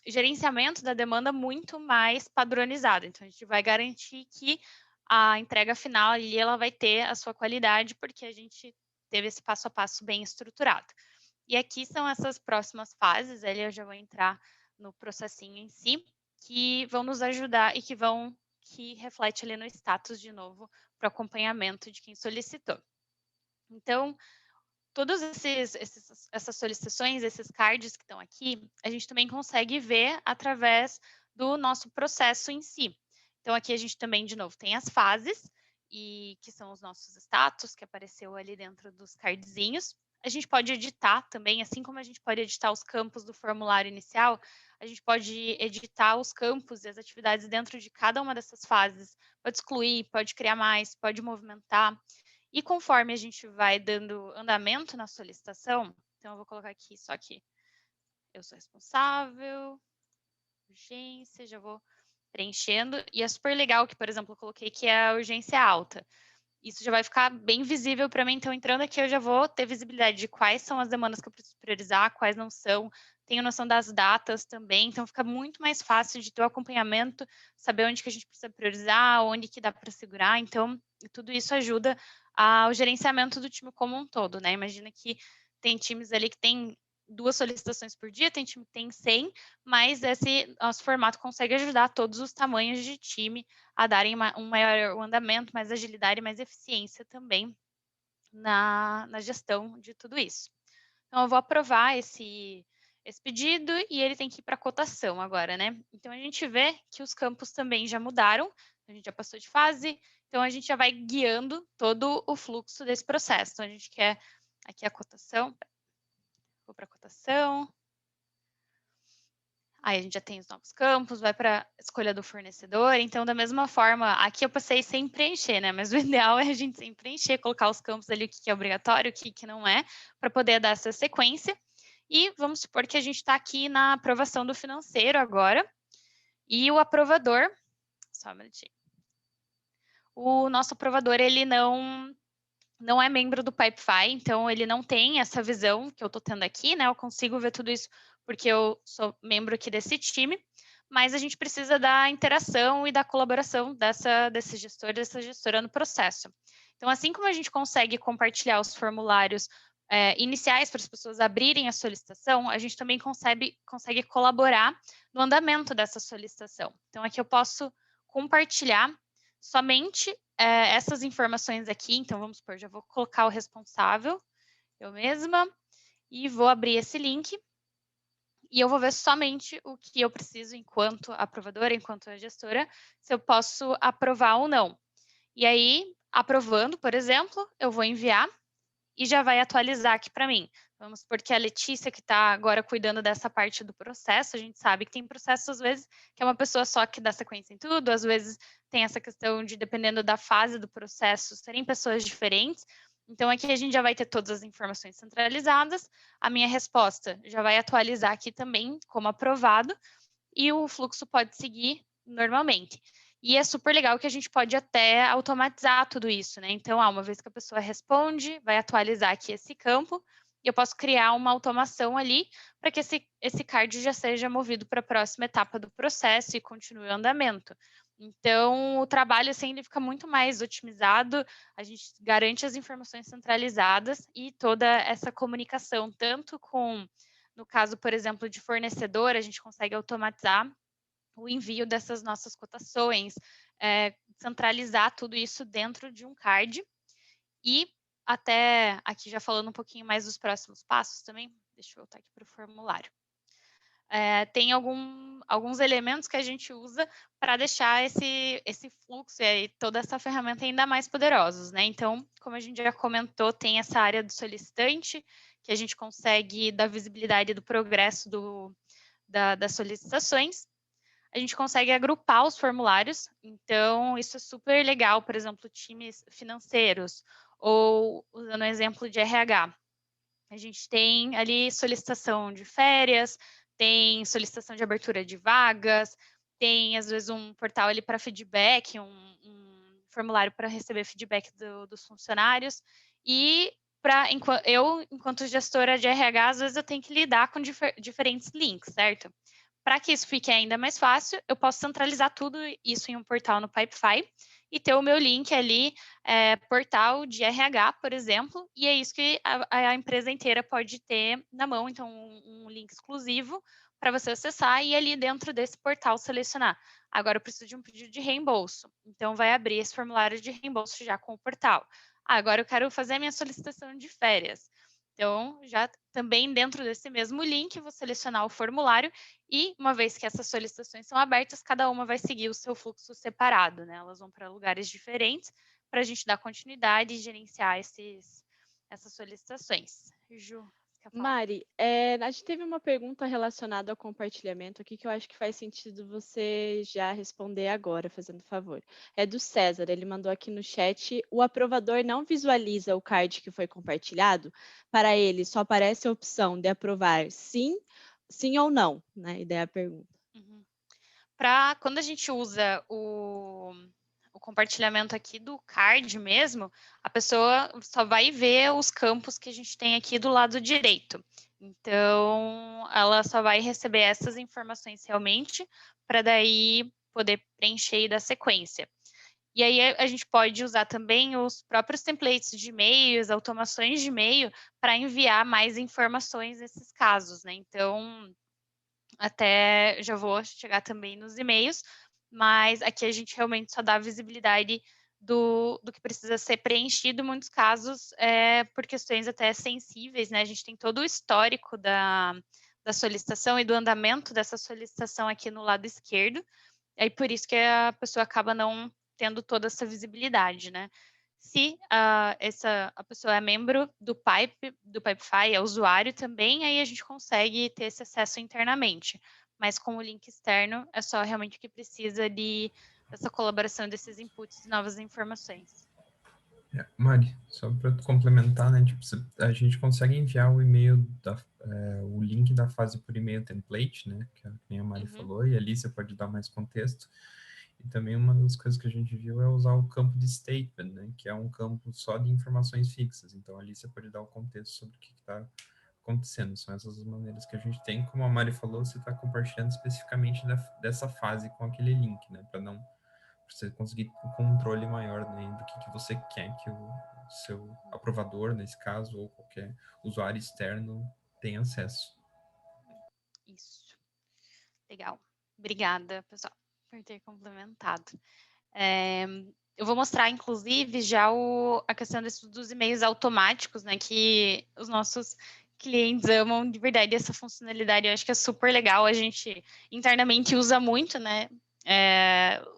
gerenciamento da demanda muito mais padronizado. Então, a gente vai garantir que a entrega final ali ela vai ter a sua qualidade, porque a gente teve esse passo a passo bem estruturado. E aqui são essas próximas fases, ali eu já vou entrar no processinho em si, que vão nos ajudar e que reflete ali no status de novo para o acompanhamento de quem solicitou. Então, todas essas solicitações, esses cards que estão aqui, a gente também consegue ver através do nosso processo em si. Então, aqui a gente também, de novo, tem as fases, e que são os nossos status, que apareceu ali dentro dos cardzinhos. A gente pode editar também, assim como a gente pode editar os campos do formulário inicial, a gente pode editar os campos e as atividades dentro de cada uma dessas fases. Pode excluir, pode criar mais, pode movimentar. E conforme a gente vai dando andamento na solicitação, então eu vou colocar aqui só que eu sou responsável, urgência, já vou preenchendo. E é super legal que, por exemplo, eu coloquei que é a urgência alta. Isso já vai ficar bem visível para mim. Então, entrando aqui, eu já vou ter visibilidade de quais são as demandas que eu preciso priorizar, quais não são. Tenho noção das datas também. Então, fica muito mais fácil de ter o acompanhamento, saber onde que a gente precisa priorizar, onde que dá para segurar. Então, tudo isso ajuda ao gerenciamento do time como um todo, né? Imagina que tem times ali que tem 2 solicitações por dia, tem time que tem 100, mas esse nosso formato consegue ajudar todos os tamanhos de time a darem um maior andamento, mais agilidade e mais eficiência também na gestão de tudo isso. Então, eu vou aprovar esse pedido e ele tem que ir para cotação agora, né? Então, a gente vê que os campos também já mudaram, a gente já passou de fase, então a gente já vai guiando todo o fluxo desse processo. Então, a gente quer aqui a cotação, vou para a cotação. Aí a gente já tem os novos campos, vai para a escolha do fornecedor. Então, da mesma forma, aqui eu passei sem preencher, né? Mas o ideal é a gente sem preencher, colocar os campos ali, o que é obrigatório, o que não é, para poder dar essa sequência. E vamos supor que a gente está aqui na aprovação do financeiro agora. E o aprovador, só um minutinho. O nosso aprovador, ele não é membro do Pipefy, então ele não tem essa visão que eu estou tendo aqui, né? Eu consigo ver tudo isso porque eu sou membro aqui desse time, mas a gente precisa da interação e da colaboração desse gestor, dessa gestora no processo. Então, assim como a gente consegue compartilhar os formulários iniciais para as pessoas abrirem a solicitação, a gente também consegue colaborar no andamento dessa solicitação. Então, aqui eu posso compartilhar somente essas informações aqui. Então, vamos supor, já vou colocar o responsável, eu mesma, e vou abrir esse link. E eu vou ver somente o que eu preciso enquanto aprovadora, enquanto gestora, se eu posso aprovar ou não. E aí, aprovando, por exemplo, eu vou enviar e já vai atualizar aqui para mim. Vamos supor que a Letícia, que está agora cuidando dessa parte do processo, a gente sabe que tem processos, às vezes, que é uma pessoa só que dá sequência em tudo, às vezes tem essa questão de, dependendo da fase do processo, serem pessoas diferentes. Então, aqui a gente já vai ter todas as informações centralizadas, a minha resposta já vai atualizar aqui também como aprovado, e o fluxo pode seguir normalmente. E é super legal que a gente pode até automatizar tudo isso, né? Então, uma vez que a pessoa responde, vai atualizar aqui esse campo, e eu posso criar uma automação ali para que esse card já seja movido para a próxima etapa do processo e continue o andamento. Então, o trabalho assim, ele fica muito mais otimizado, a gente garante as informações centralizadas e toda essa comunicação, tanto com, no caso, por exemplo, de fornecedor, a gente consegue automatizar o envio dessas nossas cotações, centralizar tudo isso dentro de um card e até aqui já falando um pouquinho mais dos próximos passos também, deixa eu voltar aqui para o formulário. Tem alguns elementos que a gente usa para deixar esse fluxo e toda essa ferramenta ainda mais poderosos, né? Então, como a gente já comentou, tem essa área do solicitante, que a gente consegue dar visibilidade do progresso das solicitações. A gente consegue agrupar os formulários, então isso é super legal, por exemplo, times financeiros, ou usando o exemplo de RH. A gente tem ali solicitação de férias, tem solicitação de abertura de vagas, tem às vezes um portal ali para feedback, um formulário para receber feedback dos funcionários, e enquanto gestora de RH, às vezes eu tenho que lidar com diferentes links, certo? Para que isso fique ainda mais fácil, eu posso centralizar tudo isso em um portal no Pipefy e ter o meu link ali, portal de RH, por exemplo, e é isso que a empresa inteira pode ter na mão, então um link exclusivo para você acessar e ali dentro desse portal selecionar. Agora eu preciso de um pedido de reembolso, então vai abrir esse formulário de reembolso já com o portal. Agora eu quero fazer a minha solicitação de férias. Então, já também dentro desse mesmo link, vou selecionar o formulário e, uma vez que essas solicitações são abertas, cada uma vai seguir o seu fluxo separado, né? Elas vão para lugares diferentes para a gente dar continuidade e gerenciar essas solicitações. Ju, você quer falar? Mari, a gente teve uma pergunta relacionada ao compartilhamento aqui que eu acho que faz sentido você já responder agora, fazendo favor. É do César, ele mandou aqui no chat: o aprovador não visualiza o card que foi compartilhado? Para ele, só aparece a opção de aprovar sim, sim ou não, né? E daí a pergunta. Uhum. Quando a gente usa o compartilhamento aqui do card mesmo, a pessoa só vai ver os campos que a gente tem aqui do lado direito. Então, ela só vai receber essas informações realmente, para daí poder preencher e dar sequência. E aí a gente pode usar também os próprios templates de e-mails, automações de e-mail, para enviar mais informações nesses casos, né? Então, até já vou chegar também nos e-mails, mas aqui a gente realmente só dá visibilidade do que precisa ser preenchido, em muitos casos, por questões até sensíveis, né? A gente tem todo o histórico da solicitação e do andamento dessa solicitação aqui no lado esquerdo, e por isso que a pessoa acaba não tendo toda essa visibilidade, né? Se a pessoa é membro do Pipefy, é usuário também, aí a gente consegue ter esse acesso internamente. Mas com o link externo, é só realmente o que precisa dessa colaboração, desses inputs e novas informações. Mari, só para complementar, né? Tipo, a gente consegue enviar o e-mail, o link da fase por e-mail template, né? Que a Mari falou, e ali você pode dar mais contexto. E também uma das coisas que a gente viu é usar o campo de statement, né, que é um campo só de informações fixas. Então, ali você pode dar o contexto sobre o que está acontecendo. São essas as maneiras que a gente tem. Como a Mari falou, você está compartilhando especificamente dessa fase com aquele link, né, para você conseguir um controle maior, né, do que você quer que o seu aprovador, nesse caso, ou qualquer usuário externo tenha acesso. Isso. Legal. Obrigada, pessoal, por ter complementado. Eu vou mostrar, inclusive, já a questão dos e-mails automáticos, né, que os nossos clientes amam de verdade essa funcionalidade. Eu acho que é super legal, a gente internamente usa muito, né,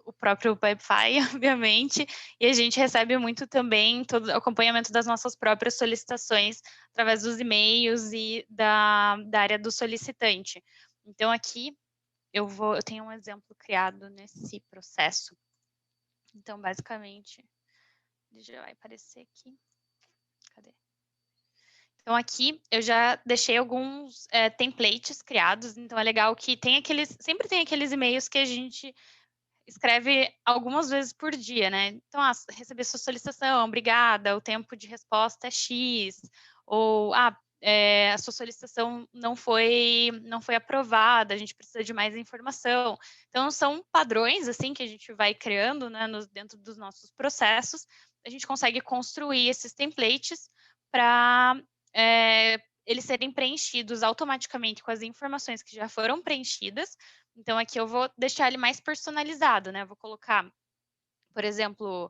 o próprio Pipefy, obviamente, e a gente recebe muito também todo o acompanhamento das nossas próprias solicitações através dos e-mails e da área do solicitante. Então, aqui eu tenho um exemplo criado nesse processo. Então, basicamente, já vai aparecer aqui. Cadê? Então, aqui eu já deixei alguns templates criados, então é legal que sempre tem aqueles e-mails que a gente escreve algumas vezes por dia, né? Então, recebi sua solicitação, obrigada, o tempo de resposta é X, ou a sua solicitação não foi aprovada, a gente precisa de mais informação. Então, são padrões, assim, que a gente vai criando, né, dentro dos nossos processos, a gente consegue construir esses templates para eles serem preenchidos automaticamente com as informações que já foram preenchidas. Então, aqui eu vou deixar ele mais personalizado, né? Eu vou colocar, por exemplo,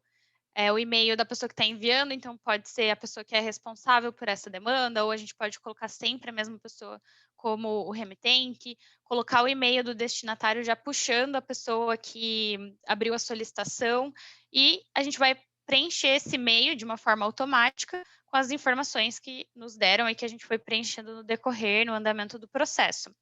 o e-mail da pessoa que está enviando, então pode ser a pessoa que é responsável por essa demanda, ou a gente pode colocar sempre a mesma pessoa como o remetente, colocar o e-mail do destinatário já puxando a pessoa que abriu a solicitação, e a gente vai preencher esse e-mail de uma forma automática com as informações que nos deram e que a gente foi preenchendo no decorrer, no andamento do processo.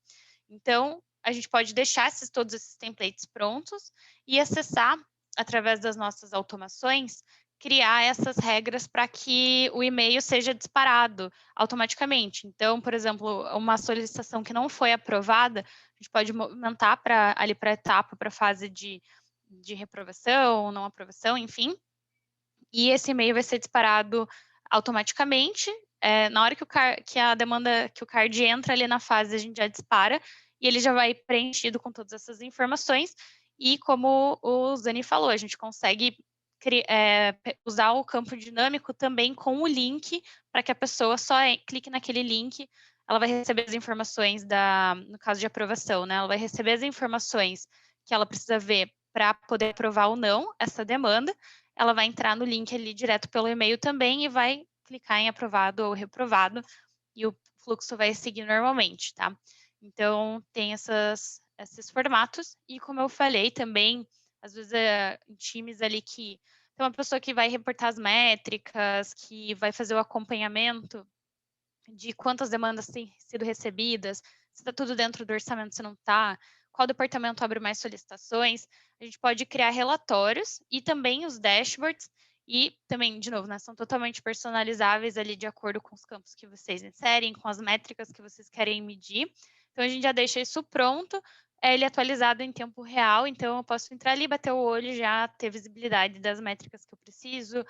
Então, a gente pode deixar todos esses templates prontos e acessar, através das nossas automações, criar essas regras para que o e-mail seja disparado automaticamente. Então, por exemplo, uma solicitação que não foi aprovada, a gente pode movimentar ali para a etapa, para a fase de reprovação, não aprovação, enfim. E esse e-mail vai ser disparado automaticamente. Na hora que a demanda, que o card entra ali na fase, a gente já dispara e ele já vai preenchido com todas essas informações. E como o Zani falou, a gente consegue usar o campo dinâmico também com o link, para que a pessoa só clique naquele link, ela vai receber as informações no caso de aprovação, né? Ela vai receber as informações que ela precisa ver para poder aprovar ou não essa demanda. Ela vai entrar no link ali direto pelo e-mail também e vai clicar em aprovado ou reprovado, e o fluxo vai seguir normalmente, tá? Então, tem esses formatos, e como eu falei também, às vezes em times ali que tem uma pessoa que vai reportar as métricas, que vai fazer o acompanhamento de quantas demandas têm sido recebidas, se está tudo dentro do orçamento, se não está, qual departamento abre mais solicitações. A gente pode criar relatórios e também os dashboards, e também, de novo, né, são totalmente personalizáveis ali de acordo com os campos que vocês inserem, com as métricas que vocês querem medir. Então, a gente já deixa isso pronto, ele atualizado em tempo real, então eu posso entrar ali, bater o olho, já ter visibilidade das métricas que eu preciso,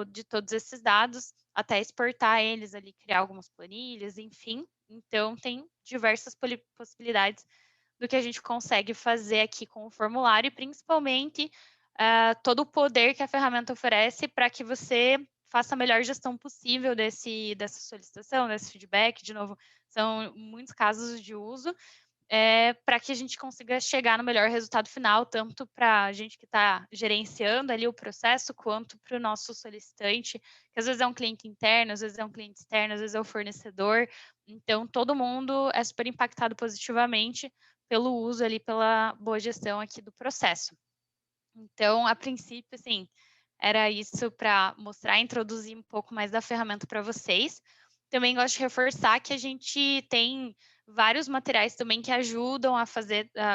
de todos esses dados, até exportar eles ali, criar algumas planilhas, enfim. Então, tem diversas possibilidades do que a gente consegue fazer aqui com o formulário, e principalmente todo o poder que a ferramenta oferece para que você faça a melhor gestão possível dessa solicitação, desse feedback. De novo, são muitos casos de uso, para que a gente consiga chegar no melhor resultado final, tanto para a gente que está gerenciando ali o processo, quanto para o nosso solicitante, que às vezes é um cliente interno, às vezes é um cliente externo, às vezes é o fornecedor. Então, todo mundo é super impactado positivamente pelo uso ali, pela boa gestão aqui do processo. Então, a princípio, assim, era isso para mostrar e introduzir um pouco mais da ferramenta para vocês. Também gosto de reforçar que a gente tem vários materiais também que ajudam a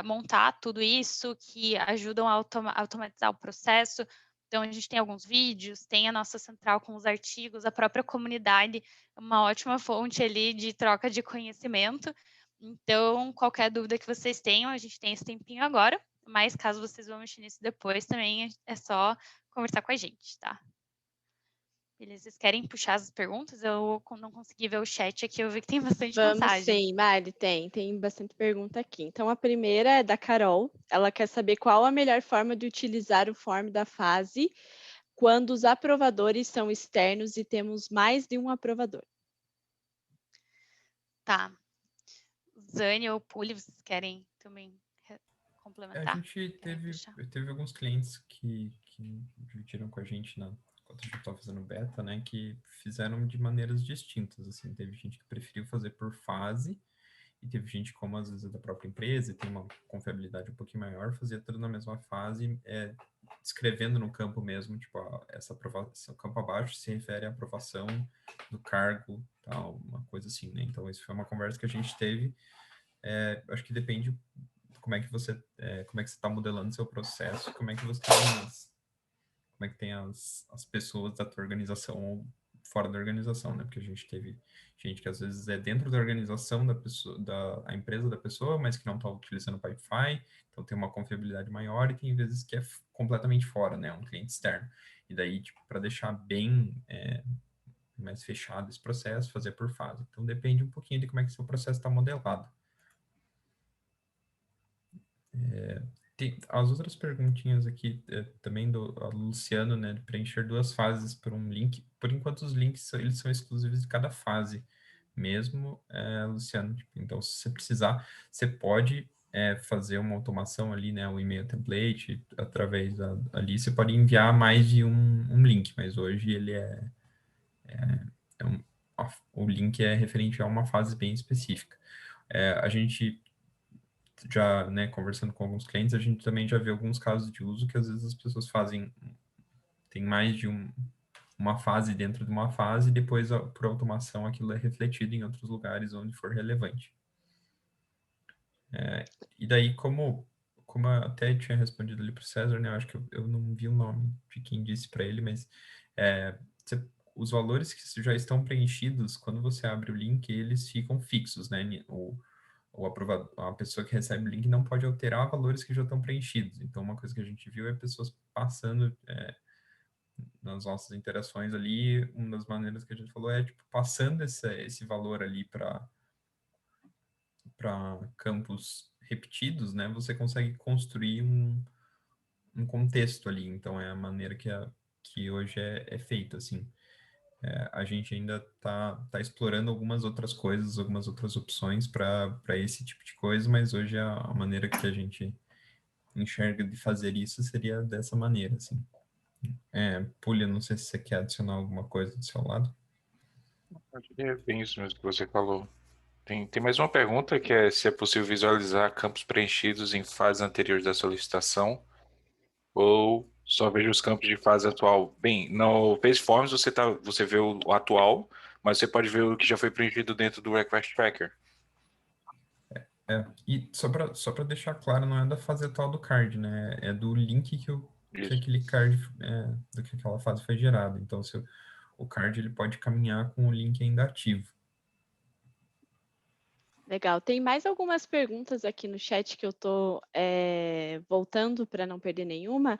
montar tudo isso, que ajudam a automatizar o processo. Então, a gente tem alguns vídeos, tem a nossa central com os artigos, a própria comunidade, uma ótima fonte ali de troca de conhecimento. Então, qualquer dúvida que vocês tenham, a gente tem esse tempinho agora, mas caso vocês vão mexer nisso depois, também é só conversar com a gente, tá? Beleza, vocês querem puxar as perguntas? Eu não consegui ver o chat aqui, eu vi que tem bastante Vamos mensagem. sim, Mari, tem bastante pergunta aqui. Então, a primeira é da Carol. Ela quer saber qual a melhor forma de utilizar o form da fase quando os aprovadores são externos e temos mais de um aprovador. Tá. Zane ou Puli, vocês querem também A complementar? gente teve alguns clientes que dividiram com a gente quando a gente estava fazendo beta, né, que fizeram de maneiras distintas, assim, teve gente que preferiu fazer por fase e teve gente, como às vezes é da própria empresa e tem uma confiabilidade um pouquinho maior, fazia tudo na mesma fase, escrevendo no campo mesmo, tipo, essa aprovação, o campo abaixo se refere à aprovação do cargo, tal, uma coisa assim, né? Então, isso foi uma conversa que a gente teve. Acho que depende de como é que você está modelando seu processo, como é que você como é que tem as pessoas da tua organização ou fora da organização, né? Porque a gente teve gente que às vezes é dentro da organização da pessoa, a empresa da pessoa, mas que não está utilizando o Pipefy, então tem uma confiabilidade maior, e tem vezes que é completamente fora, né? Um cliente externo. E daí, tipo, para deixar bem mais fechado esse processo, fazer por fase. Então depende um pouquinho de como é que o seu processo está modelado. Tem as outras perguntinhas aqui também do Luciano, né, de preencher 2 fases por um link. Por enquanto, os links eles são exclusivos de cada fase mesmo, Luciano. Tipo, então, se você precisar, você pode fazer uma automação ali, né, o e-mail template, através ali, você pode enviar mais de um link, mas hoje ele o link é referente a uma fase bem específica. A gente já, né, conversando com alguns clientes, a gente também já vê alguns casos de uso que às vezes as pessoas tem mais de uma fase dentro de uma fase, e depois, por automação, aquilo é refletido em outros lugares onde for relevante. E daí, como eu até tinha respondido ali para o César, né, eu acho que eu não vi o nome de quem disse para ele, mas os valores que já estão preenchidos, quando você abre o link, eles ficam fixos, né? A pessoa que recebe o link não pode alterar valores que já estão preenchidos. Então, uma coisa que a gente viu é pessoas passando nas nossas interações ali, uma das maneiras que a gente falou tipo, passando esse valor ali para campos repetidos, né? Você consegue construir um contexto ali. Então, é a maneira que hoje é feito, assim. A gente ainda tá explorando algumas outras coisas, algumas outras opções para esse tipo de coisa, mas hoje a maneira que a gente enxerga de fazer isso seria dessa maneira, assim. Pulha, não sei se você quer adicionar alguma coisa do seu lado. É bem isso mesmo que você falou. Tem mais uma pergunta, que é se é possível visualizar campos preenchidos em fases anteriores da solicitação ou só vejo os campos de fase atual. Bem, no Phase Forms você vê o atual, mas você pode ver o que já foi preenchido dentro do Request Tracker. E só para deixar claro, não é da fase atual do card, né? É do link que aquele card, do que aquela fase foi gerada. Então, o card ele pode caminhar com o link ainda ativo. Legal. Tem mais algumas perguntas aqui no chat que eu estou voltando para não perder nenhuma.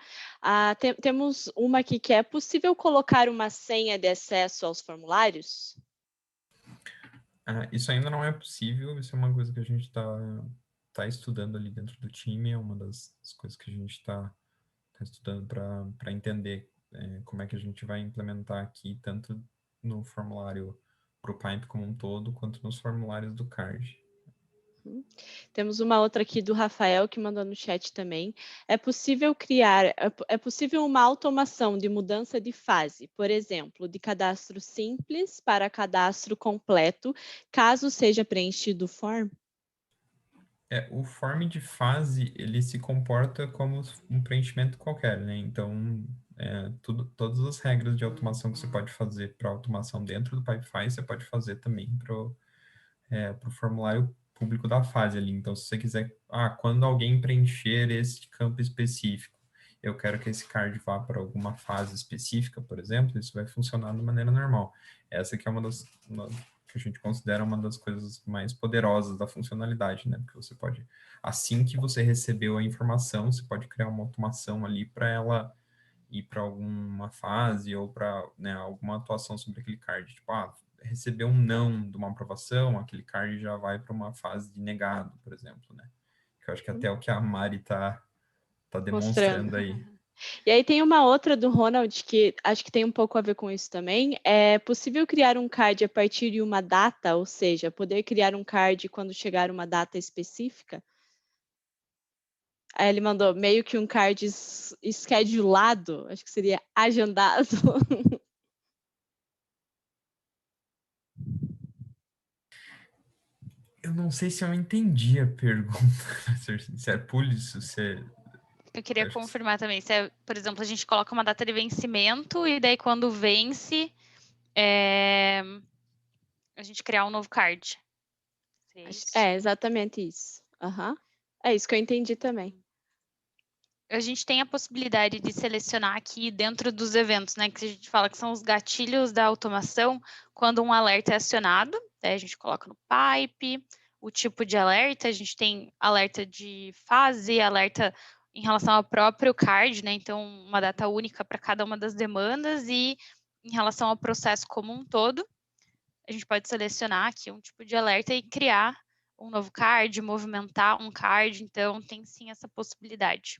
Temos uma aqui que é possível colocar uma senha de acesso aos formulários? Isso ainda não é possível, isso é uma coisa que a gente está estudando ali dentro do time, é uma das coisas que a gente está estudando para entender como é que a gente vai implementar aqui, tanto no formulário para o Pipe como um todo, quanto nos formulários do card. Temos uma outra aqui do Rafael que mandou no chat também. É possível uma automação de mudança de fase, por exemplo, de cadastro simples para cadastro completo, caso seja preenchido o form? O form de fase, ele se comporta como um preenchimento qualquer, né? Então, todas as regras de automação que você pode fazer para automação dentro do Pipefy, você pode fazer também para o formulário público da fase ali. Então, se você quiser, quando alguém preencher esse campo específico, eu quero que esse card vá para alguma fase específica, por exemplo, isso vai funcionar de maneira normal. Essa que é uma que a gente considera uma das coisas mais poderosas da funcionalidade, né? Porque você pode, assim que você recebeu a informação, você pode criar uma automação ali para ela ir para alguma fase ou para, né, alguma atuação sobre aquele card. Tipo, receber um não de uma aprovação, aquele card já vai para uma fase de negado, por exemplo, né? Que eu acho que até o que a Mari tá demonstrando aí. E aí tem uma outra do Ronald que acho que tem um pouco a ver com isso também. É possível criar um card a partir de uma data, ou seja, poder criar um card quando chegar uma data específica? Aí ele mandou meio que um card schedulado, acho que seria agendado. Eu não sei se eu entendi a pergunta, pra ser sincero. Pule, se você... Eu queria acho que- confirmar também, se é, por exemplo, a gente coloca uma data de vencimento e daí quando vence, a gente criar um novo card. É isso? É exatamente isso. Aham. É isso que eu entendi também. A gente tem a possibilidade de selecionar aqui dentro dos eventos, né? Que a gente fala que são os gatilhos da automação, quando um alerta é acionado, a gente coloca no pipe, o tipo de alerta, a gente tem alerta de fase, alerta em relação ao próprio card, né? Então, uma data única para cada uma das demandas e em relação ao processo como um todo, a gente pode selecionar aqui um tipo de alerta e criar um novo card, movimentar um card, então tem sim essa possibilidade.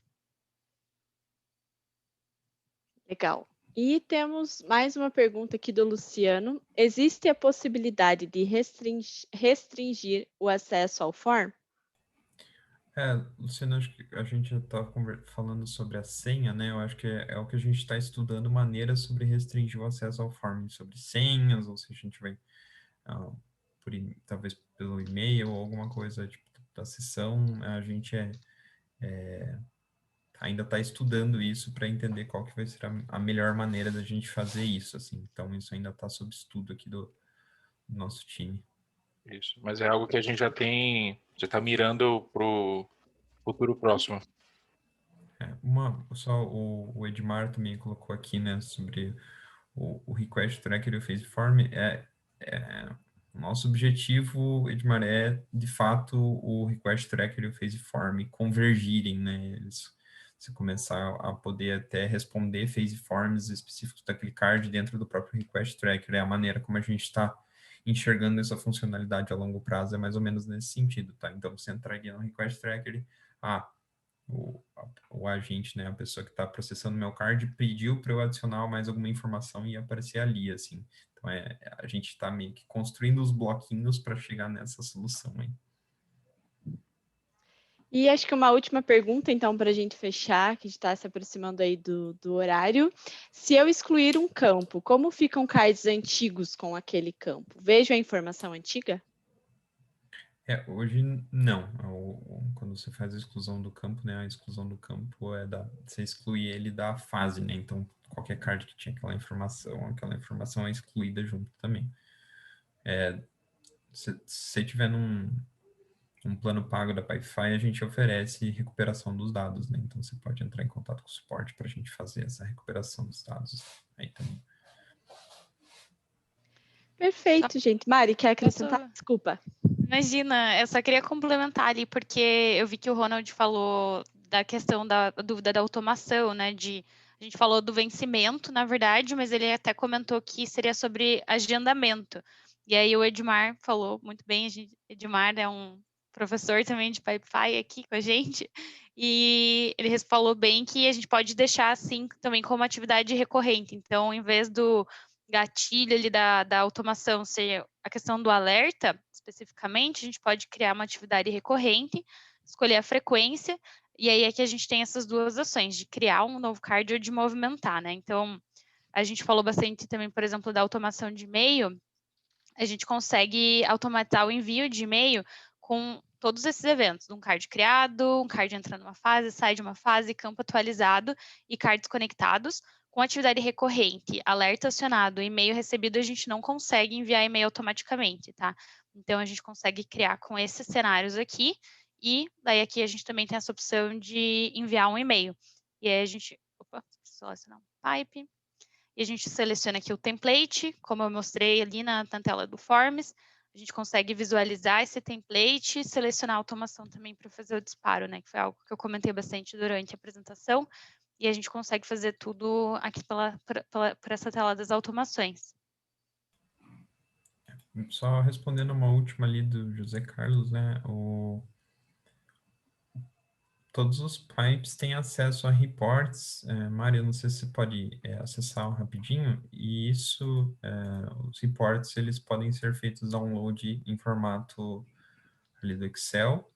Legal. E temos mais uma pergunta aqui do Luciano. Existe a possibilidade de restringir o acesso ao form? Luciano, acho que a gente já estava falando sobre a senha, né? Eu acho que é o que a gente está estudando, maneiras sobre restringir o acesso ao form, sobre senhas, ou se a gente vai, ah, talvez pelo e-mail ou alguma coisa tipo, da sessão, a gente ainda está estudando isso para entender qual que vai ser a melhor maneira da gente fazer isso, assim. Então, isso ainda está sob estudo aqui do nosso time. Isso. Mas é algo que a gente já está mirando pro futuro próximo. Só o Edmar também colocou aqui, né, sobre o Request Tracker e o Phase Form. Nosso objetivo, Edmar, é, de fato, o Request Tracker e o Phase Form convergirem, né, você começar a poder até responder phase forms específicos daquele card dentro do próprio Request Tracker. É a maneira como a gente está enxergando essa funcionalidade a longo prazo, é mais ou menos nesse sentido, tá? Então, você entraria no Request Tracker e, o agente, né, a pessoa que está processando meu card, pediu para eu adicionar mais alguma informação e aparecer ali, assim. Então, a gente está meio que construindo os bloquinhos para chegar nessa solução aí. E acho que uma última pergunta, então, para a gente fechar, que está se aproximando aí do horário. Se eu excluir um campo, como ficam cards antigos com aquele campo? Vejo a informação antiga? Hoje não. Quando você faz a exclusão do campo, né? A exclusão do campo você exclui ele da fase, né? Então, qualquer card que tinha aquela informação é excluída junto também. Se você tiver um plano pago da Pipefy, a gente oferece recuperação dos dados, né? Então, você pode entrar em contato com o suporte para a gente fazer essa recuperação dos dados aí também. Perfeito, gente. Mari, quer acrescentar? Desculpa. Imagina, eu só queria complementar ali, porque eu vi que o Ronald falou da questão da dúvida da automação, né? A gente falou do vencimento, na verdade, mas ele até comentou que seria sobre agendamento. E aí o Edmar falou muito bem, Edmar é um professor também de Pipefy aqui com a gente, e ele falou bem que a gente pode deixar assim também como atividade recorrente. Então, em vez do gatilho ali da automação ser a questão do alerta, especificamente, a gente pode criar uma atividade recorrente, escolher a frequência, e aí é que a gente tem essas duas ações, de criar um novo card ou de movimentar, né? Então, a gente falou bastante também, por exemplo, da automação de e-mail, a gente consegue automatizar o envio de e-mail com todos esses eventos, um card criado, um card entrando numa fase, sai de uma fase, campo atualizado e cards conectados. Com atividade recorrente, alerta acionado, e-mail recebido, a gente não consegue enviar e-mail automaticamente, tá? Então, a gente consegue criar com esses cenários aqui, e daí aqui a gente também tem essa opção de enviar um e-mail. E aí a gente, selecionar um pipe, e a gente seleciona aqui o template, como eu mostrei ali na tela do Forms. A gente consegue visualizar esse template e selecionar a automação também para fazer o disparo, né? Que foi algo que eu comentei bastante durante a apresentação. E a gente consegue fazer tudo aqui por essa tela das automações. Só respondendo uma última ali do José Carlos, né? Todos os pipes têm acesso a reports. Mário, não sei se você pode acessar rapidinho. E isso, os reports, eles podem ser feitos download em formato ali do Excel.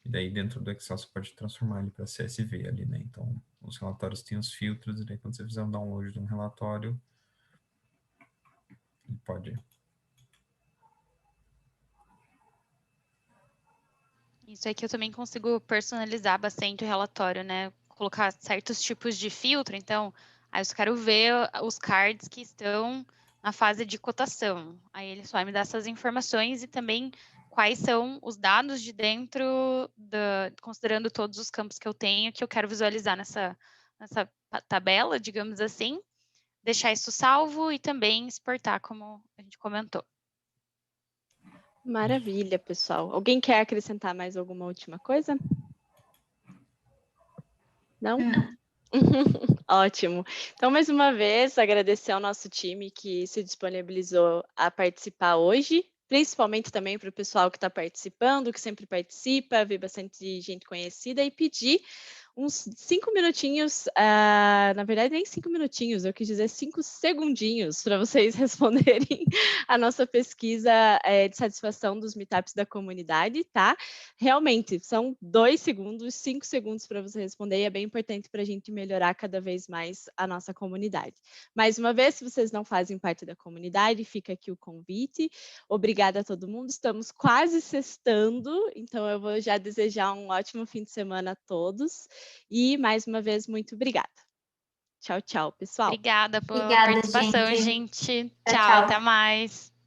E daí dentro do Excel você pode transformar ele para CSV ali, né? Então, os relatórios têm os filtros, e daí quando você fizer um download de um relatório, ele pode... Isso aqui eu também consigo personalizar bastante o relatório, né? Colocar certos tipos de filtro. Então, aí eu quero ver os cards que estão na fase de cotação. Aí ele só vai me dar essas informações e também quais são os dados de dentro, considerando todos os campos que eu tenho, que eu quero visualizar nessa tabela, digamos assim. Deixar isso salvo e também exportar, como a gente comentou. Maravilha, pessoal. Alguém quer acrescentar mais alguma última coisa? Não? Ótimo. Então, mais uma vez, agradecer ao nosso time que se disponibilizou a participar hoje, principalmente também para o pessoal que está participando, que sempre participa, vê bastante gente conhecida, e pedir uns 5 minutinhos, na verdade nem 5 minutinhos, eu quis dizer 5 segundinhos para vocês responderem a nossa pesquisa de satisfação dos meetups da comunidade, tá? Realmente, são 2 segundos, 5 segundos para você responder, e é bem importante para a gente melhorar cada vez mais a nossa comunidade. Mais uma vez, se vocês não fazem parte da comunidade, fica aqui o convite. Obrigada a todo mundo, estamos quase sextando, então eu vou já desejar um ótimo fim de semana a todos. E, mais uma vez, muito obrigada. Tchau, tchau, pessoal. Obrigada pela Obrigada, participação, gente. gente. Tchau, Tchau, tchau. até mais.